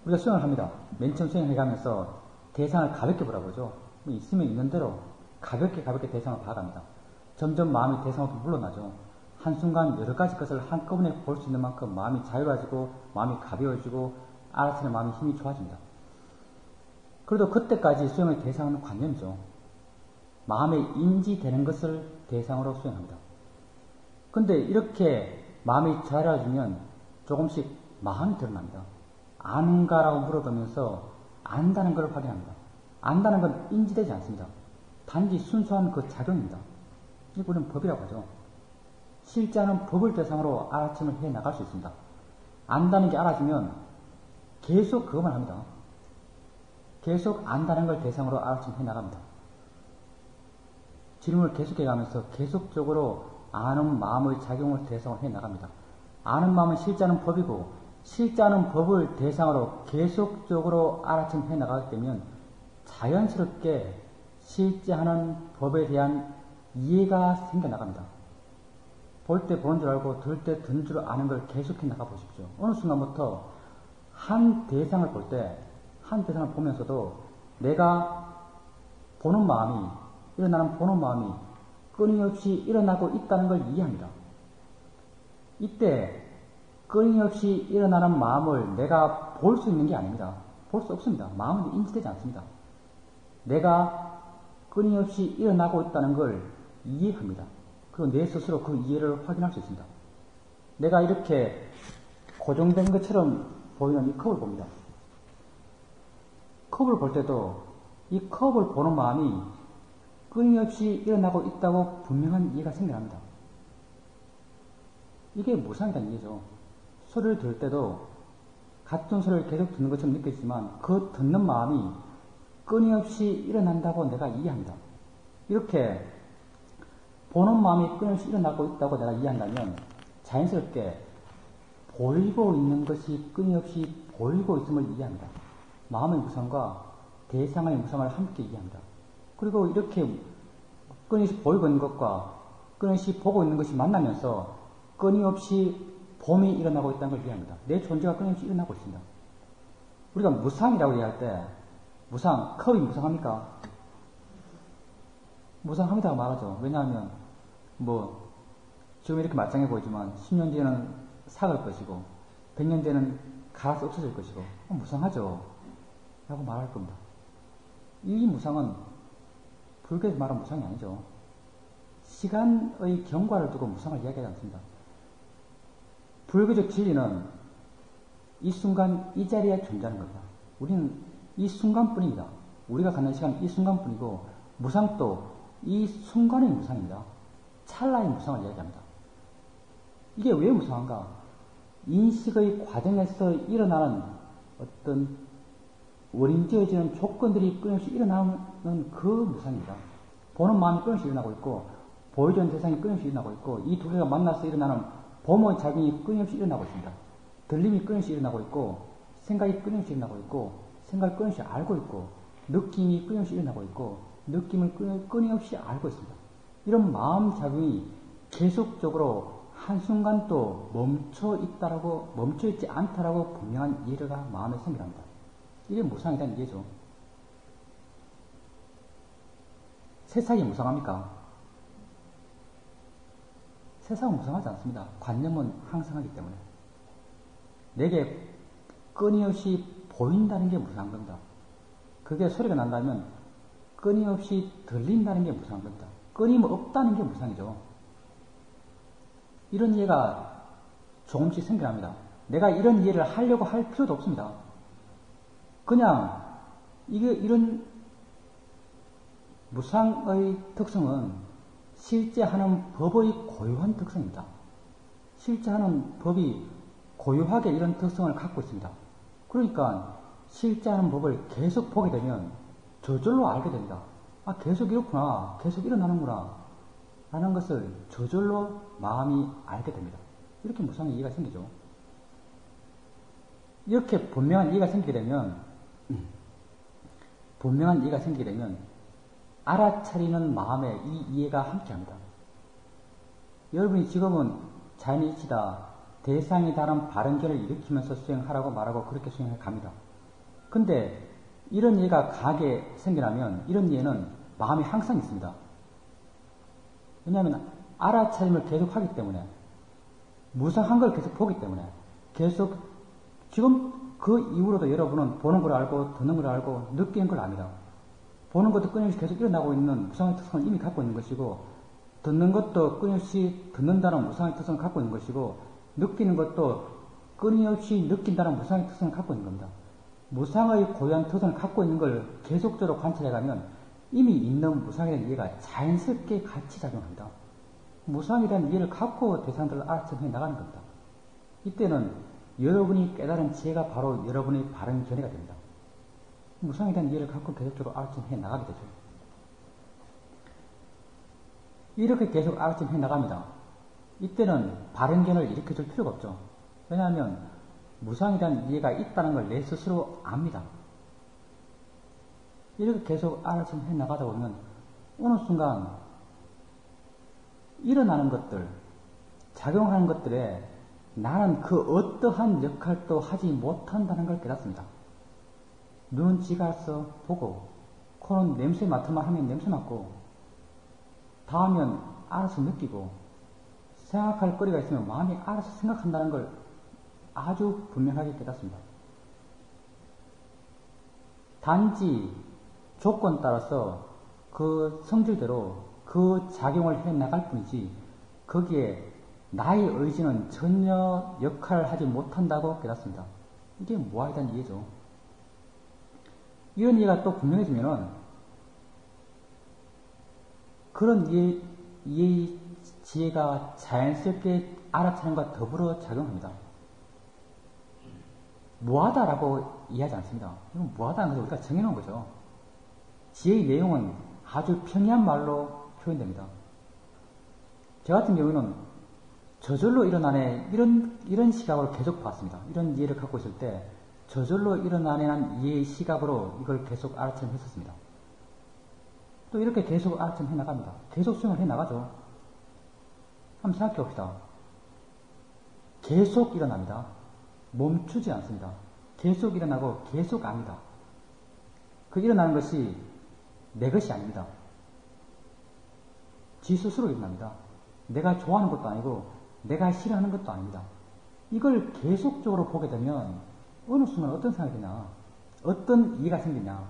우리가 수행을 합니다. 맨 처음 수행해 가면서 대상을 가볍게 보라고죠. 있으면 있는 대로 가볍게 대상을 봐갑니다. 점점 마음이 대상으로 물러나죠. 한순간 여러 가지 것을 한꺼번에 볼 수 있는 만큼 마음이 자유로워지고 마음이 가벼워지고 알아차리는 마음이 힘이 좋아집니다. 그래도 그때까지 수행의 대상은 관념이죠. 마음에 인지되는 것을 대상으로 수행합니다. 근데 이렇게 마음이 자유로워지면 조금씩 마음이 드러납니다. 아는가라고 물어보면서 안다는 걸 확인합니다. 안다는 건 인지되지 않습니다. 단지 순수한 그 작용입니다. 이거 우리는 법이라고 하죠. 실제는 법을 대상으로 알아침을 해 나갈 수 있습니다. 안다는 게 알아지면 계속 그것만 합니다. 계속 안다는 걸 대상으로 알아침 해 나갑니다. 질문을 계속해 가면서 계속적으로 아는 마음의 작용을 대상으로 해 나갑니다. 아는 마음은 실제는 법이고 실제는 법을 대상으로 계속적으로 알아침 해 나가게 되면 자연스럽게 실제하는 법에 대한 이해가 생겨나갑니다. 볼 때 보는 줄 알고 들 때 듣는 줄 아는 걸 계속해 나가 보십시오. 어느 순간부터 한 대상을 볼 때, 한 대상을 보면서도 내가 보는 마음이, 일어나는 보는 마음이 끊임없이 일어나고 있다는 걸 이해합니다. 이때 끊임없이 일어나는 마음을 내가 볼 수 있는 게 아닙니다. 볼 수 없습니다. 마음은 인지되지 않습니다. 내가 끊임없이 일어나고 있다는 걸 이해합니다. 그리고 내 스스로 그 이해를 확인할 수 있습니다. 내가 이렇게 고정된 것처럼 보이는 이 컵을 봅니다. 컵을 볼 때도 이 컵을 보는 마음이 끊임없이 일어나고 있다고 분명한 이해가 생겨납니다. 이게 무상이라는 얘기죠. 소리를 들을 때도 같은 소리를 계속 듣는 것처럼 느껴지지만 그 듣는 마음이 끊임없이 일어난다고 내가 이해합니다. 이렇게 보는 마음이 끊임없이 일어나고 있다고 내가 이해한다면 자연스럽게 보이고 있는 것이 끊임없이 보이고 있음을 이해합니다. 마음의 무상과 대상의 무상을 함께 이해합니다. 그리고 이렇게 끊임없이 보이고 있는 것과 끊임없이 보고 있는 것이 만나면서 끊임없이 봄이 일어나고 있다는 걸 이해합니다. 내 존재가 끊임없이 일어나고 있습니다. 우리가 무상이라고 얘기할 때 무상, 컵이 무상합니까? 무상합니다고 말하죠. 왜냐하면 지금 이렇게 말짱해 보이지만 10년 뒤에는 삭을 것이고 100년 뒤에는 갈아서 없어질 것이고 무상하죠. 라고 말할 겁니다. 이 무상은 불교에서 말하는 무상이 아니죠. 시간의 경과를 두고 무상을 이야기하지 않습니다. 불교적 진리는 이 순간 이 자리에 존재하는 겁니다. 우리는 이 순간뿐입니다. 우리가 갖는 시간은 이 순간뿐이고 무상도 이 순간의 무상입니다. 찰나의 무상을 이야기합니다. 이게 왜 무상한가? 인식의 과정에서 일어나는 어떤 원인되어지는 조건들이 끊임없이 일어나는 그 무상입니다. 보는 마음이 끊임없이 일어나고 있고, 보여주는 대상이 끊임없이 일어나고 있고, 이 두 개가 만나서 일어나는 봄의 작용이 끊임없이 일어나고 있습니다. 들림이 끊임없이 일어나고 있고, 생각이 끊임없이 일어나고 있고, 생각을 끊임없이 알고 있고, 느낌이 끊임없이 일어나고 있고, 느낌을 끊임없이 알고 있습니다. 이런 마음 작용이 계속적으로 한순간도 멈춰있지 않다라고 분명한 이해가 마음에 생겨납니다. 이게 무상이라는 이해죠. 세상이 무상합니까? 세상은 무상하지 않습니다. 관념은 항상하기 때문에. 내게 끊임없이 보인다는 게 무상한 겁니다. 그게 소리가 난다면 끊임없이 들린다는 게 무상한 겁니다. 끊임없다는 게 무상이죠. 이런 이해가 조금씩 생겨납니다. 내가 이런 이해를 하려고 할 필요도 없습니다. 그냥 이런 무상의 특성은 실제 하는 법의 고유한 특성입니다. 실제 하는 법이 고유하게 이런 특성을 갖고 있습니다. 그러니까 실제 하는 법을 계속 보게 되면 저절로 알게 됩니다. 아, 계속 이렇구나. 계속 일어나는구나. 라는 것을 저절로 마음이 알게 됩니다. 이렇게 무상의 이해가 생기죠. 이렇게 분명한 이해가 생기게 되면 알아차리는 마음에 이 이해가 함께합니다. 여러분이 지금은 자연이치다, 대상이 다른 바른견을 일으키면서 수행하라고 말하고 그렇게 수행해 갑니다. 근데 이런 이해가 강하게 생겨나면 이런 이해는 마음에 항상 있습니다. 왜냐하면 알아차림을 계속 하기 때문에, 무상한 걸 계속 보기 때문에, 계속 지금 그 이후로도 여러분은 보는 걸 알고 듣는 걸 알고 느끼는 걸 압니다. 보는 것도 끊임없이 계속 일어나고 있는 무상의 특성을 이미 갖고 있는 것이고, 듣는 것도 끊임없이 듣는다는 무상의 특성을 갖고 있는 것이고, 느끼는 것도 끊임없이 느낀다는 무상의 특성을 갖고 있는 겁니다. 무상의 고유한 특성을 갖고 있는 걸 계속적으로 관찰해가면 이미 있는 무상에 대한 이해가 자연스럽게 같이 작용합니다. 무상에 대한 이해를 갖고 대상들을 알아차려 나가는 겁니다. 이때는 여러분이 깨달은 지혜가 바로 여러분의 바른 견해가 됩니다. 무상에 대한 이해를 갖고 계속적으로 알아차려 나가게 되죠. 이렇게 계속 알아차려 나갑니다. 이때는 바른 견해를 일으켜줄 필요가 없죠. 왜냐하면 무상에 대한 이해가 있다는 걸 내 스스로 압니다. 이렇게 계속 알아차려 나가다 보면 어느 순간 일어나는 것들, 작용하는 것들에 나는 그 어떠한 역할도 하지 못한다는 걸 깨닫습니다. 눈은 지가 알아서 보고, 코는 냄새 맡을만 하면 냄새 맡고, 닿으면 알아서 느끼고, 생각할 거리가 있으면 마음이 알아서 생각한다는 걸 아주 분명하게 깨닫습니다. 단지 조건 따라서 그 성질대로 그 작용을 해 나갈 뿐이지, 거기에 나의 의지는 전혀 역할을 하지 못한다고 깨닫습니다. 이게 무아에 대한 이해죠. 이런 이해가 또 분명해지면은 그런 이해의 지혜가 자연스럽게 알아차림과 더불어 작용합니다. 무하다라고 이해하지 않습니다. 이건 무하다는 것을 우리가 정해놓은 거죠. 지혜의 내용은 아주 평이한 말로 표현됩니다. 저 같은 경우는 저절로 일어나네, 이런 시각으로 계속 봤습니다. 이런 이해를 갖고 있을 때 저절로 일어나는 이해의 시각으로 이걸 계속 알아차림 했었습니다. 또 이렇게 계속 알아차림 해나갑니다. 계속 수행을 해나가죠. 한번 생각해 봅시다. 계속 일어납니다. 멈추지 않습니다. 계속 일어나고 계속 압니다. 그 일어나는 것이 내 것이 아닙니다. 지 스스로 일어납니다. 내가 좋아하는 것도 아니고 내가 싫어하는 것도 아닙니다. 이걸 계속적으로 보게 되면 어느 순간 어떤 생각이 드냐, 어떤 이해가 생기냐,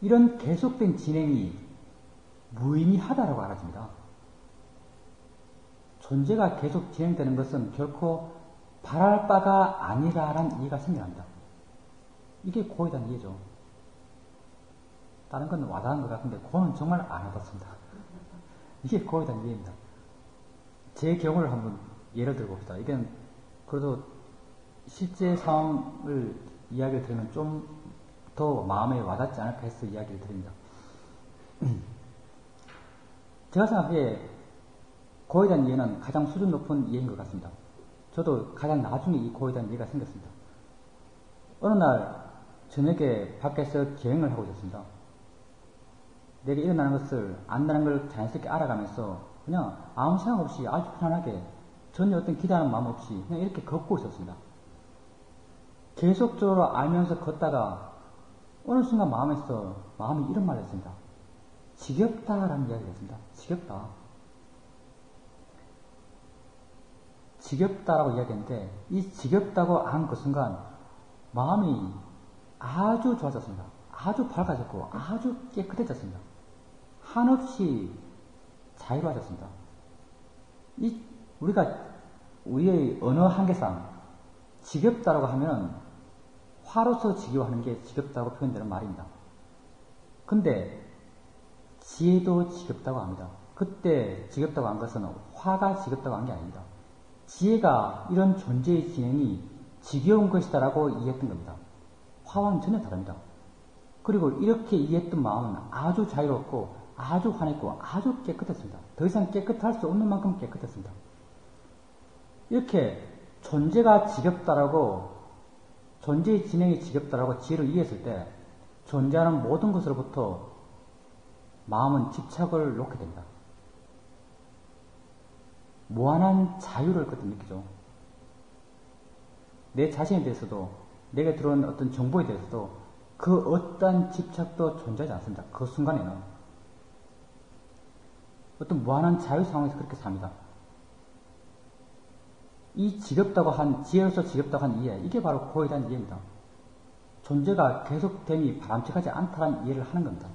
이런 계속된 진행이 무의미하다라고 알아집니다. 존재가 계속 진행되는 것은 결코 바랄 바가 아니라라는 이해가 생겨납니다. 이게 고에 대한 이해죠. 다른 건 와닿은 것 같은데 고는 정말 안 와닿습니다. 이게 거의 다 이해입니다. 제 경우를 한번 예를 들어 봅시다. 이건 그래도 실제 상황을 이야기를 드리면 좀 더 마음에 와닿지 않을까 해서 이야기를 드립니다. 제가 생각하기에 고에 대한 이해는 가장 수준 높은 이해인 것 같습니다. 저도 가장 나중에 이 고에 대한 이해가 생겼습니다. 어느 날 저녁에 밖에서 기행을 하고 있었습니다. 내게 일어나는 것을 안다는 걸 자연스럽게 알아가면서 그냥 아무 생각 없이 아주 편안하게 전혀 어떤 기대하는 마음 없이 그냥 이렇게 걷고 있었습니다. 계속적으로 알면서 걷다가 어느 순간 마음이 이런 말을 했습니다. 지겹다라는 이야기를 했습니다. 지겹다. 지겹다라고 이야기했는데 이 지겹다고 한 그 순간 마음이 아주 좋아졌습니다. 아주 밝아졌고 아주 깨끗해졌습니다. 한없이 자유로워졌습니다. 우리의 언어 한계상 지겹다라고 하면 화로서 지겨워하는 게 지겹다고 표현되는 말입니다. 근데 지혜도 지겹다고 합니다. 그때 지겹다고 한 것은 화가 지겹다고 한 게 아닙니다. 지혜가 이런 존재의 진행이 지겨운 것이다라고 이해했던 겁니다. 화와는 전혀 다릅니다. 그리고 이렇게 이해했던 마음은 아주 자유롭고 아주 환했고 아주 깨끗했습니다. 더 이상 깨끗할 수 없는 만큼 깨끗했습니다. 이렇게 존재가 지겹다라고 존재의 진행이 지겹다라고 지혜를 이해했을 때 존재하는 모든 것으로부터 마음은 집착을 놓게 됩니다. 무한한 자유를 그때 느끼죠. 내 자신에 대해서도 내게 들어온 어떤 정보에 대해서도 그 어떠한 집착도 존재하지 않습니다. 그 순간에는 어떤 무한한 자유 상황에서 그렇게 삽니다. 이 지겹다고 한 지혜로서 지겹다고 한 이해, 이게 바로 고에 대한 이해입니다. 존재가 계속됨이 바람직하지 않다는 이해를 하는 겁니다.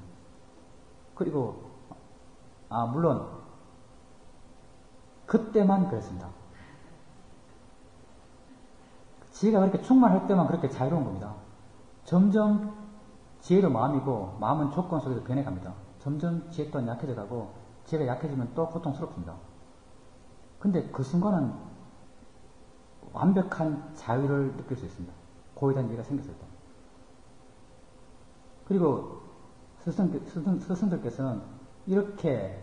그리고 물론 그때만 그랬습니다. 지혜가 그렇게 충만할 때만 그렇게 자유로운 겁니다. 점점 지혜도 마음이고 마음은 조건 속에서 변해갑니다. 점점 지혜 또한 약해져 가고 지혜가 약해지면 또 고통스럽습니다. 근데 그 순간은 완벽한 자유를 느낄 수 있습니다. 고에 대한 이해가 생겼을 때. 그리고 스승들께서는 이렇게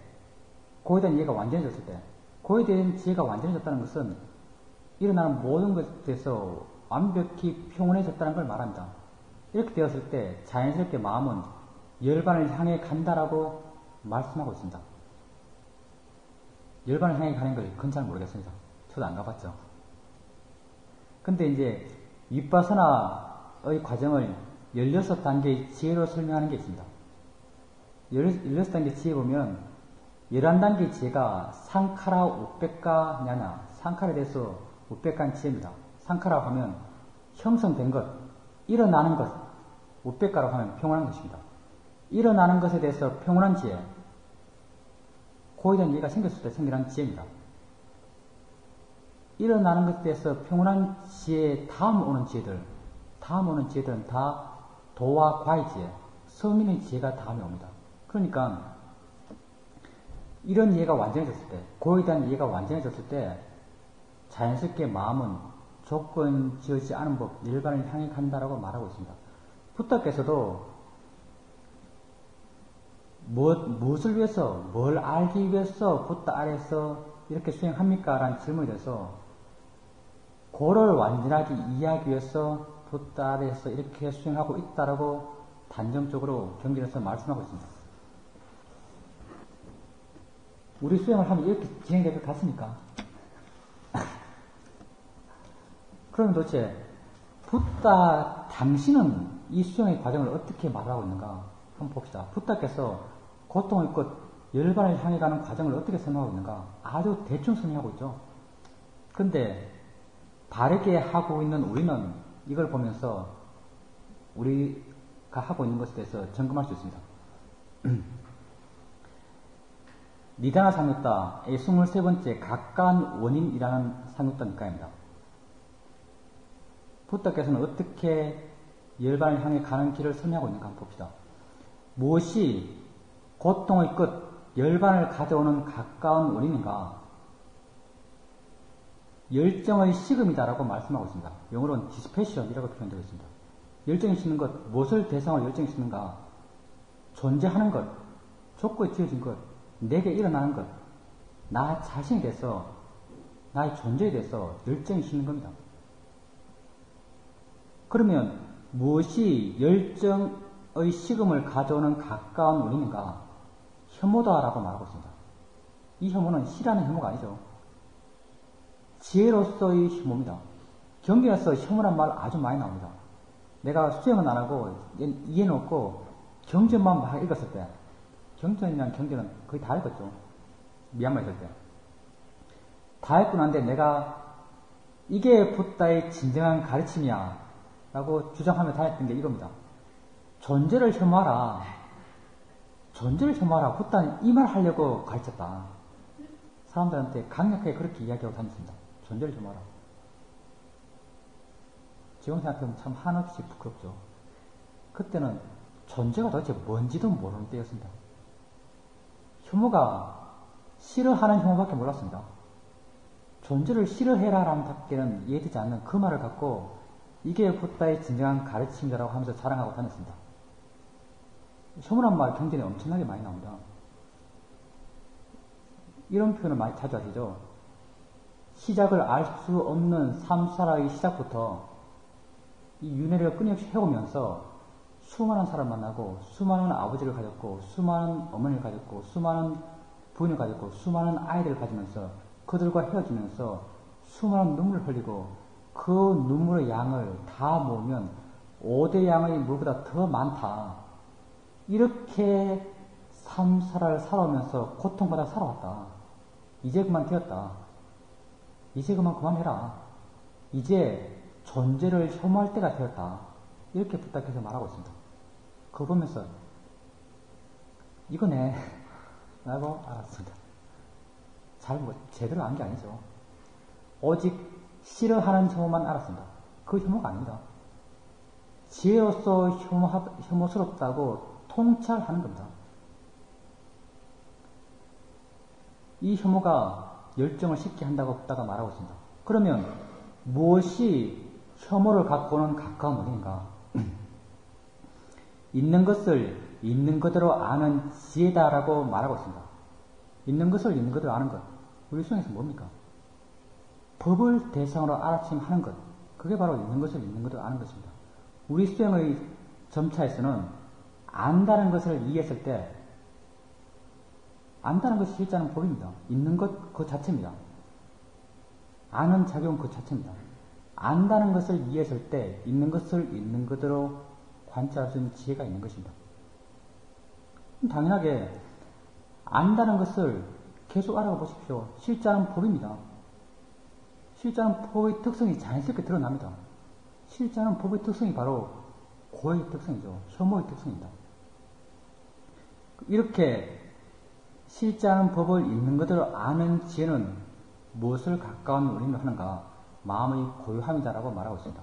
고에 대한 이해가 완전해졌을 때, 고에 대한 지혜가 완전해졌다는 것은 일어나는 모든 것에서 완벽히 평온해졌다는 걸 말합니다. 이렇게 되었을 때 자연스럽게 마음은 열반을 향해 간다라고 말씀하고 있습니다. 열반을 향해 가는 걸 그건 잘 모르겠습니다. 저도 안 가봤죠. 근데 이제 윗바사나의 과정을 16단계의 지혜로 설명하는 게 있습니다. 16단계 지혜 보면 11단계 지혜가 상카라 우백가 냐냐, 상카라에 대해서 우백가는 지혜입니다. 상카라고 하면 형성된 것, 일어나는 것, 우백가라고 하면 평온한 것입니다. 일어나는 것에 대해서 평온한 지혜, 고에 대한 이해가 생겼을 때 생겨난 지혜입니다. 일어나는 것에 대해서 평온한 지혜 다음 오는 지혜들은 다 도와 과의 지혜, 서민의 지혜가 다음에 옵니다. 그러니까 이런 이해가 완전해졌을 때, 고에 대한 이해가 완전해졌을 때 자연스럽게 마음은 조건 지어지지 않은 법, 일반을 향해 간다라고 말하고 있습니다. 부처께서도 무엇을 위해서, 뭘 알기 위해서 부처 아래에서 이렇게 수행합니까? 라는 질문에 대해서 고를 완전하게 이해하기 위해서 부처 아래에서 이렇게 수행하고 있다라고 단정적으로 경전에서 말씀하고 있습니다. 우리 수행을 하면 이렇게 진행될 것 같습니까? 그러면 도대체 부처 당신은 이 수행의 과정을 어떻게 말하고 있는가? 한번 봅시다. 부처께서 고통의 끝, 열반을 향해 가는 과정을 어떻게 설명하고 있는가? 아주 대충 설명하고 있죠. 근데 바르게 하고 있는 우리는 이걸 보면서 우리가 하고 있는 것에 대해서 점검할 수 있습니다. 니다나 상육다의 23번째 가까운 원인이라는 상육다 니까입니다. 부처께서는 어떻게 열반을 향해 가는 길을 설명하고 있는가 한번 봅시다. 무엇이 고통의 끝, 열반을 가져오는 가까운 원인인가? 열정의 식음이다라고 말씀하고 있습니다. 영어로는 디스패션이라고 표현되어 있습니다. 열정이 식는 것, 무엇을 대상으로 열정이 식는가? 존재하는 것, 조건이 지어진 것, 내게 일어나는 것, 나 자신에 대해서, 나의 존재에 대해서 열정이 식는 겁니다. 그러면 무엇이 열정의 식음을 가져오는 가까운 원인인가? 혐오다라고 말하고 있습니다. 이 혐오는 싫어하는 혐오가 아니죠. 지혜로서의 혐오입니다. 경전에서 혐오란 말 아주 많이 나옵니다. 내가 수행은 안 하고 이해는 없고 경전만 막 읽었을 때, 경전이란 경전은 거의 다 읽었죠. 미얀마 있을 때. 다 읽고 난데 내가 이게 붓다의 진정한 가르침이야 라고 주장하며 다녔던 게 이겁니다. 존재를 혐오하라. 존재를 혐오하라. 붓다는 이 말 하려고 가르쳤다. 사람들한테 강력하게 그렇게 이야기하고 다녔습니다. 존재를 혐오하라. 지금 생각해보면 참 한없이 부끄럽죠. 그때는 존재가 도대체 뭔지도 모르는 때였습니다. 혐오가 싫어하는 혐오밖에 몰랐습니다. 존재를 싫어해라라는 밖에는 이해되지 않는 그 말을 갖고 이게 붓다의 진정한 가르침이라고 하면서 자랑하고 다녔습니다. 혐오란 말 경전에 엄청나게 많이 나옵니다. 이런 표현을 많이 자주 하시죠. 시작을 알 수 없는 삼사라의 시작부터 이 윤회를 끊임없이 해오면서 수많은 사람을 만나고 수많은 아버지를 가졌고 수많은 어머니를 가졌고 수많은 부인을 가졌고 수많은 아이들을 가지면서 그들과 헤어지면서 수많은 눈물을 흘리고 그 눈물의 양을 다 모으면 5대 양의 물보다 더 많다. 이렇게 삼사를 살아오면서 고통받아 살아왔다. 이제 그만 되었다. 이제 그만해라. 이제 존재를 혐오할 때가 되었다. 이렇게 부탁해서 말하고 있습니다. 그거 보면서 이거네 라고 알았습니다. 제대로 안 게 아니죠. 오직 싫어하는 혐오만 알았습니다. 그 혐오가 아닙니다. 지혜로서 혐오스럽다고 통찰하는 겁니다. 이 혐오가 열정을 식게 한다고 부다가 말하고 있습니다. 그러면 무엇이 혐오를 갖고 오는 가까운 원인인가? 있는 것을 있는 그대로 아는 지혜다라고 말하고 있습니다. 있는 것을 있는 그대로 아는 것. 우리 수행에서 뭡니까? 법을 대상으로 알아침하는 것. 그게 바로 있는 것을 있는 그대로 아는 것입니다. 우리 수행의 점차에서는 안다는 것을 이해했을 때 안다는 것이 실제는 법입니다. 있는 것 그 자체입니다. 아는 작용 그 자체입니다. 안다는 것을 이해했을 때 있는 것을 있는 그대로 관찰할 수 있는 지혜가 있는 것입니다. 당연하게 안다는 것을 계속 알아가 보십시오. 실제는 법입니다. 실제는 법의 특성이 자연스럽게 드러납니다. 실제는 법의 특성이 바로 고의 특성이죠. 혐오의 특성입니다. 이렇게 실제하는 법을 있는 그대로 아는 지혜는 무엇을 가까운 원인으로 하는가? 마음의 고요함이다라고 말하고 있습니다.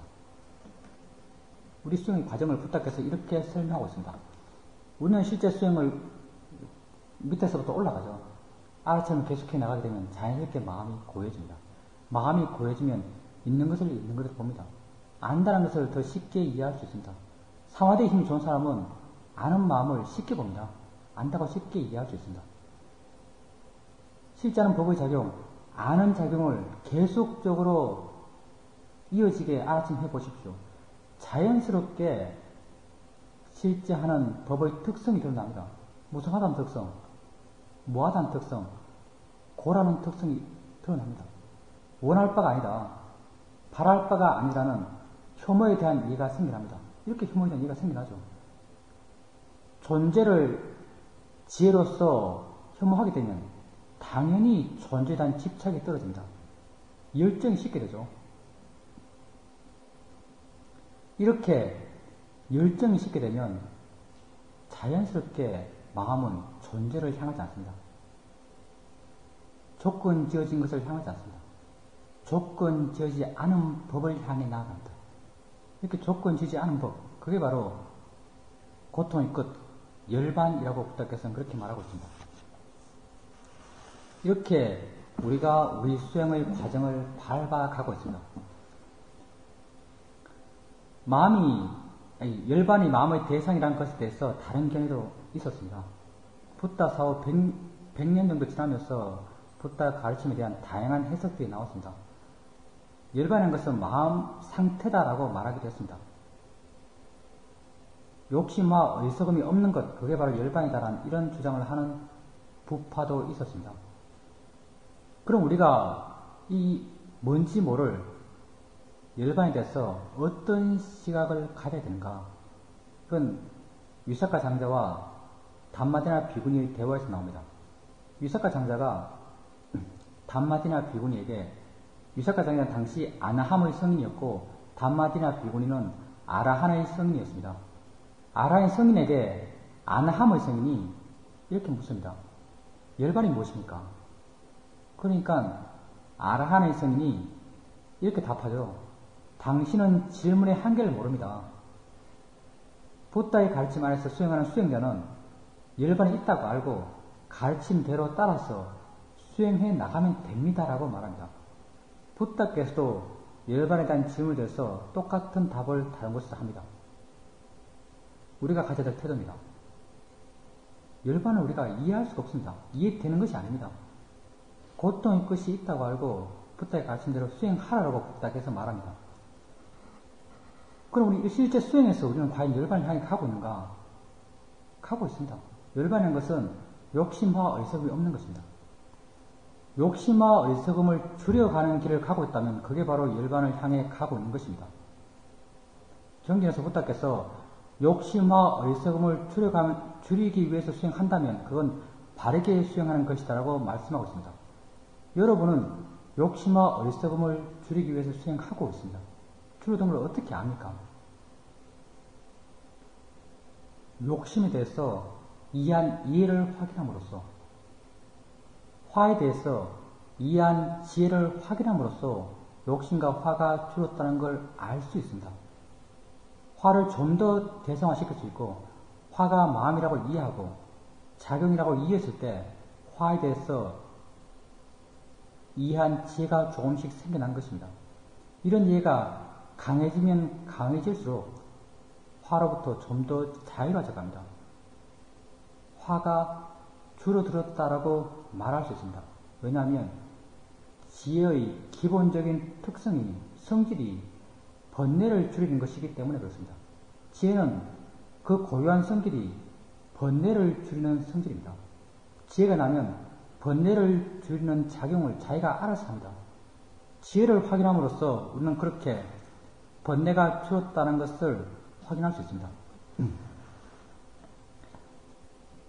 우리 수행의 과정을 부탁해서 이렇게 설명하고 있습니다. 우리는 실제 수행을 밑에서부터 올라가죠. 알아차림 계속해 나가게 되면 자연스럽게 마음이 고요해집니다. 마음이 고요해지면 있는 것을 있는 그대로 봅니다. 안다는 것을 더 쉽게 이해할 수 있습니다. 사마디에 힘이 좋은 사람은 아는 마음을 쉽게 봅니다. 안다고 쉽게 이해할 수 있습니다. 실제는 법의 작용, 아는 작용을 계속적으로 이어지게 알아침해 보십시오. 자연스럽게 실제하는 법의 특성이 드러납니다. 무성하다는 특성, 무하다는 특성, 고라는 특성이 드러납니다. 원할 바가 아니다. 바랄 바가 아니라는 혐오에 대한 이해가 생겨납니다. 이렇게 혐오에 대한 이해가 생겨나죠. 존재를 지혜로서 혐오하게 되면 당연히 존재에 대한 집착이 떨어집니다. 열정이 식게 되죠. 이렇게 열정이 식게 되면 자연스럽게 마음은 존재를 향하지 않습니다. 조건 지어진 것을 향하지 않습니다. 조건 지어지지 않은 법을 향해 나아갑니다. 이렇게 조건 지어지지 않은 법, 그게 바로 고통의 끝, 열반이라고 부탁해서는 그렇게 말하고 있습니다. 이렇게 우리가 우리 수행의 과정을 밟아가고 있습니다. 열반이 마음의 대상이라는 것에 대해서 다른 견해도 있었습니다. 붓다 사후 100년 정도 지나면서 붓다 가르침에 대한 다양한 해석들이 나왔습니다. 열반이라는 것은 마음 상태다라고 말하기도 했습니다. 욕심과 어리석음이 없는 것, 그게 바로 열반이다라는 이런 주장을 하는 부파도 있었습니다. 그럼 우리가 이 뭔지 모를 열반에 대해서 어떤 시각을 가져야 되는가? 그건 위사카 장자와 담마디나 비구니의 대화에서 나옵니다. 위사카 장자가 담마디나 비구니에게, 위사카 장자는 당시 아나함의 성인이었고 담마디나 비구니는 아라한의 성인이었습니다. 아라한 성인에게 아나함의 성인이 이렇게 묻습니다. 열반이 무엇입니까? 그러니까 아라한의 성인이 이렇게 답하죠. 당신은 질문의 한계를 모릅니다. 붓다의 가르침 안에서 수행하는 수행자는 열반이 있다고 알고 가르침대로 따라서 수행해 나가면 됩니다라고 말합니다. 붓다께서도 열반에 대한 질문에 대해서 똑같은 답을 다른 곳에서 합니다. 우리가 가져야 될 태도입니다. 열반을 우리가 이해할 수가 없습니다. 이해되는 것이 아닙니다. 고통의 끝이 있다고 알고 붓다의 가르침대로 수행하라고 붓다께서 말합니다. 그럼 우리 실제 수행에서 우리는 과연 열반을 향해 가고 있는가? 가고 있습니다. 열반이라는 것은 욕심과 어리석음이 없는 것입니다. 욕심과 어리석음을 줄여가는 길을 가고 있다면 그게 바로 열반을 향해 가고 있는 것입니다. 경전에서 붓다께서 욕심과 어리석음을 줄이기 위해서 수행한다면 그건 바르게 수행하는 것이다라고 말씀하고 있습니다. 여러분은 욕심과 어리석음을 줄이기 위해서 수행하고 있습니다. 줄어든 걸 어떻게 압니까? 욕심에 대해서 이해한 이해를 확인함으로써, 화에 대해서 이해한 지혜를 확인함으로써 욕심과 화가 줄었다는 걸 알 수 있습니다. 화를 좀 더 대성화시킬 수 있고, 화가 마음이라고 이해하고 작용이라고 이해했을 때 화에 대해서 이해한 지혜가 조금씩 생겨난 것입니다. 이런 이해가 강해지면 강해질수록 화로부터 좀 더 자유로워져 갑니다. 화가 줄어들었다라고 말할 수 있습니다. 왜냐하면 지혜의 기본적인 특성이, 성질이 번뇌를 줄이는 것이기 때문에 그렇습니다. 지혜는 그 고유한 성질이 번뇌를 줄이는 성질입니다. 지혜가 나면 번뇌를 줄이는 작용을 자기가 알아서 합니다. 지혜를 확인함으로써 우리는 그렇게 번뇌가 줄었다는 것을 확인할 수 있습니다.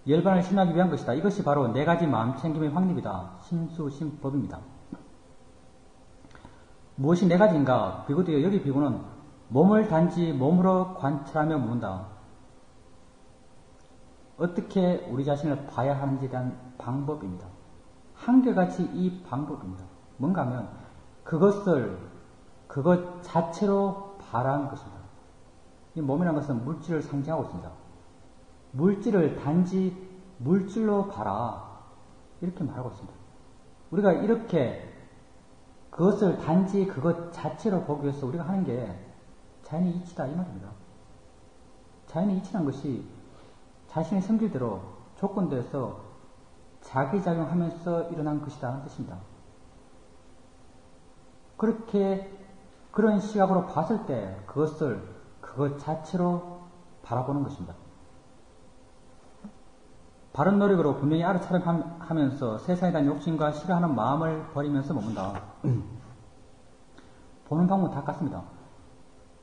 열반을 심하기 위한 것이다. 이것이 바로 네 가지 마음챙김의 확립이다. 심수심법입니다. 무엇이 네 가지인가? 비구도요. 여기 비구는 몸을 단지 몸으로 관찰하며 묻는다. 어떻게 우리 자신을 봐야 하는지에 대한 방법입니다. 한결같이 이 방법입니다. 뭔가 하면 그것 자체로 바라는 것입니다. 이 몸이라는 것은 물질을 상징하고 있습니다. 물질을 단지 물질로 봐라. 이렇게 말하고 있습니다. 우리가 이렇게 그것을 단지 그것 자체로 보기 위해서 우리가 하는 게 자연의 이치다 이 말입니다. 자연의 이치란 것이 자신의 성질대로 조건대에서 자기작용하면서 일어난 것이다 뜻입니다. 그런 시각으로 봤을 때 그것을 그것 자체로 바라보는 것입니다. 바른 노력으로 분명히 알아차림하면서 세상에 대한 욕심과 싫어하는 마음을 버리면서 머문다. 보는 방법은 다 같습니다.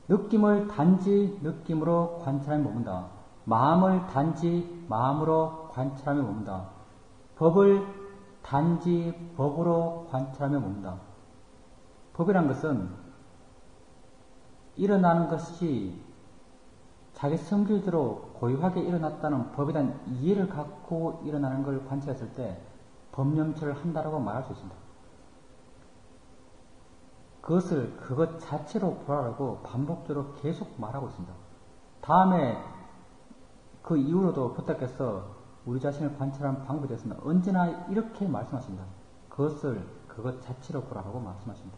느낌을 단지 느낌으로 관찰하며 머문다. 마음을 단지 마음으로 관찰하며 머문다. 법을 단지 법으로 관찰하며 머문다. 법이란 것은 일어나는 것이 자기 성질대로 고유하게 일어났다는 법에 대한 이해를 갖고 일어나는 걸 관찰했을 때 법념처를 한다라고 말할 수 있습니다. 그것을 그것 자체로 보라라고 반복적으로 계속 말하고 있습니다. 다음에 그 이후로도 부탁해서 우리 자신을 관찰하는 방법에 대해서는 언제나 이렇게 말씀하십니다. 그것 자체로 보라고 말씀하십니다.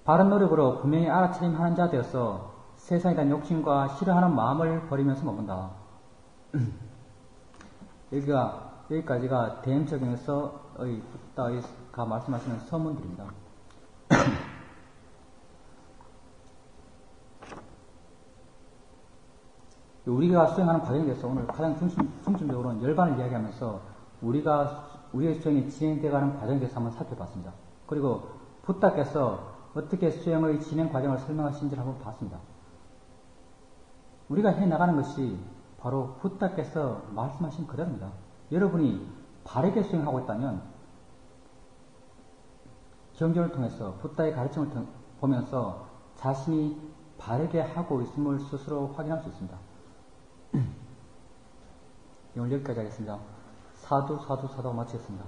바른 노력으로 분명히 알아차림하는 자 되어서 세상에 대한 욕심과 싫어하는 마음을 버리면서 먹는다. 여기까지가 대행적용에서의 붓다가 말씀하시는 서문들입니다. 우리가 수행하는 과정에 대해서 오늘 가장 중심적으로는 열반을 이야기하면서 우리의 수행이 진행되어가는 과정에 대해서 한번 살펴봤습니다. 그리고 붓다께서 어떻게 수행의 진행 과정을 설명하시는지를 한번 봤습니다. 우리가 해나가는 것이 바로 붓다께서 말씀하신 그대로입니다. 여러분이 바르게 수행하고 있다면 경전을 통해서 붓다의 가르침을 보면서 자신이 바르게 하고 있음을 스스로 확인할 수 있습니다. 오늘 여기까지 하겠습니다. 사두 마치겠습니다.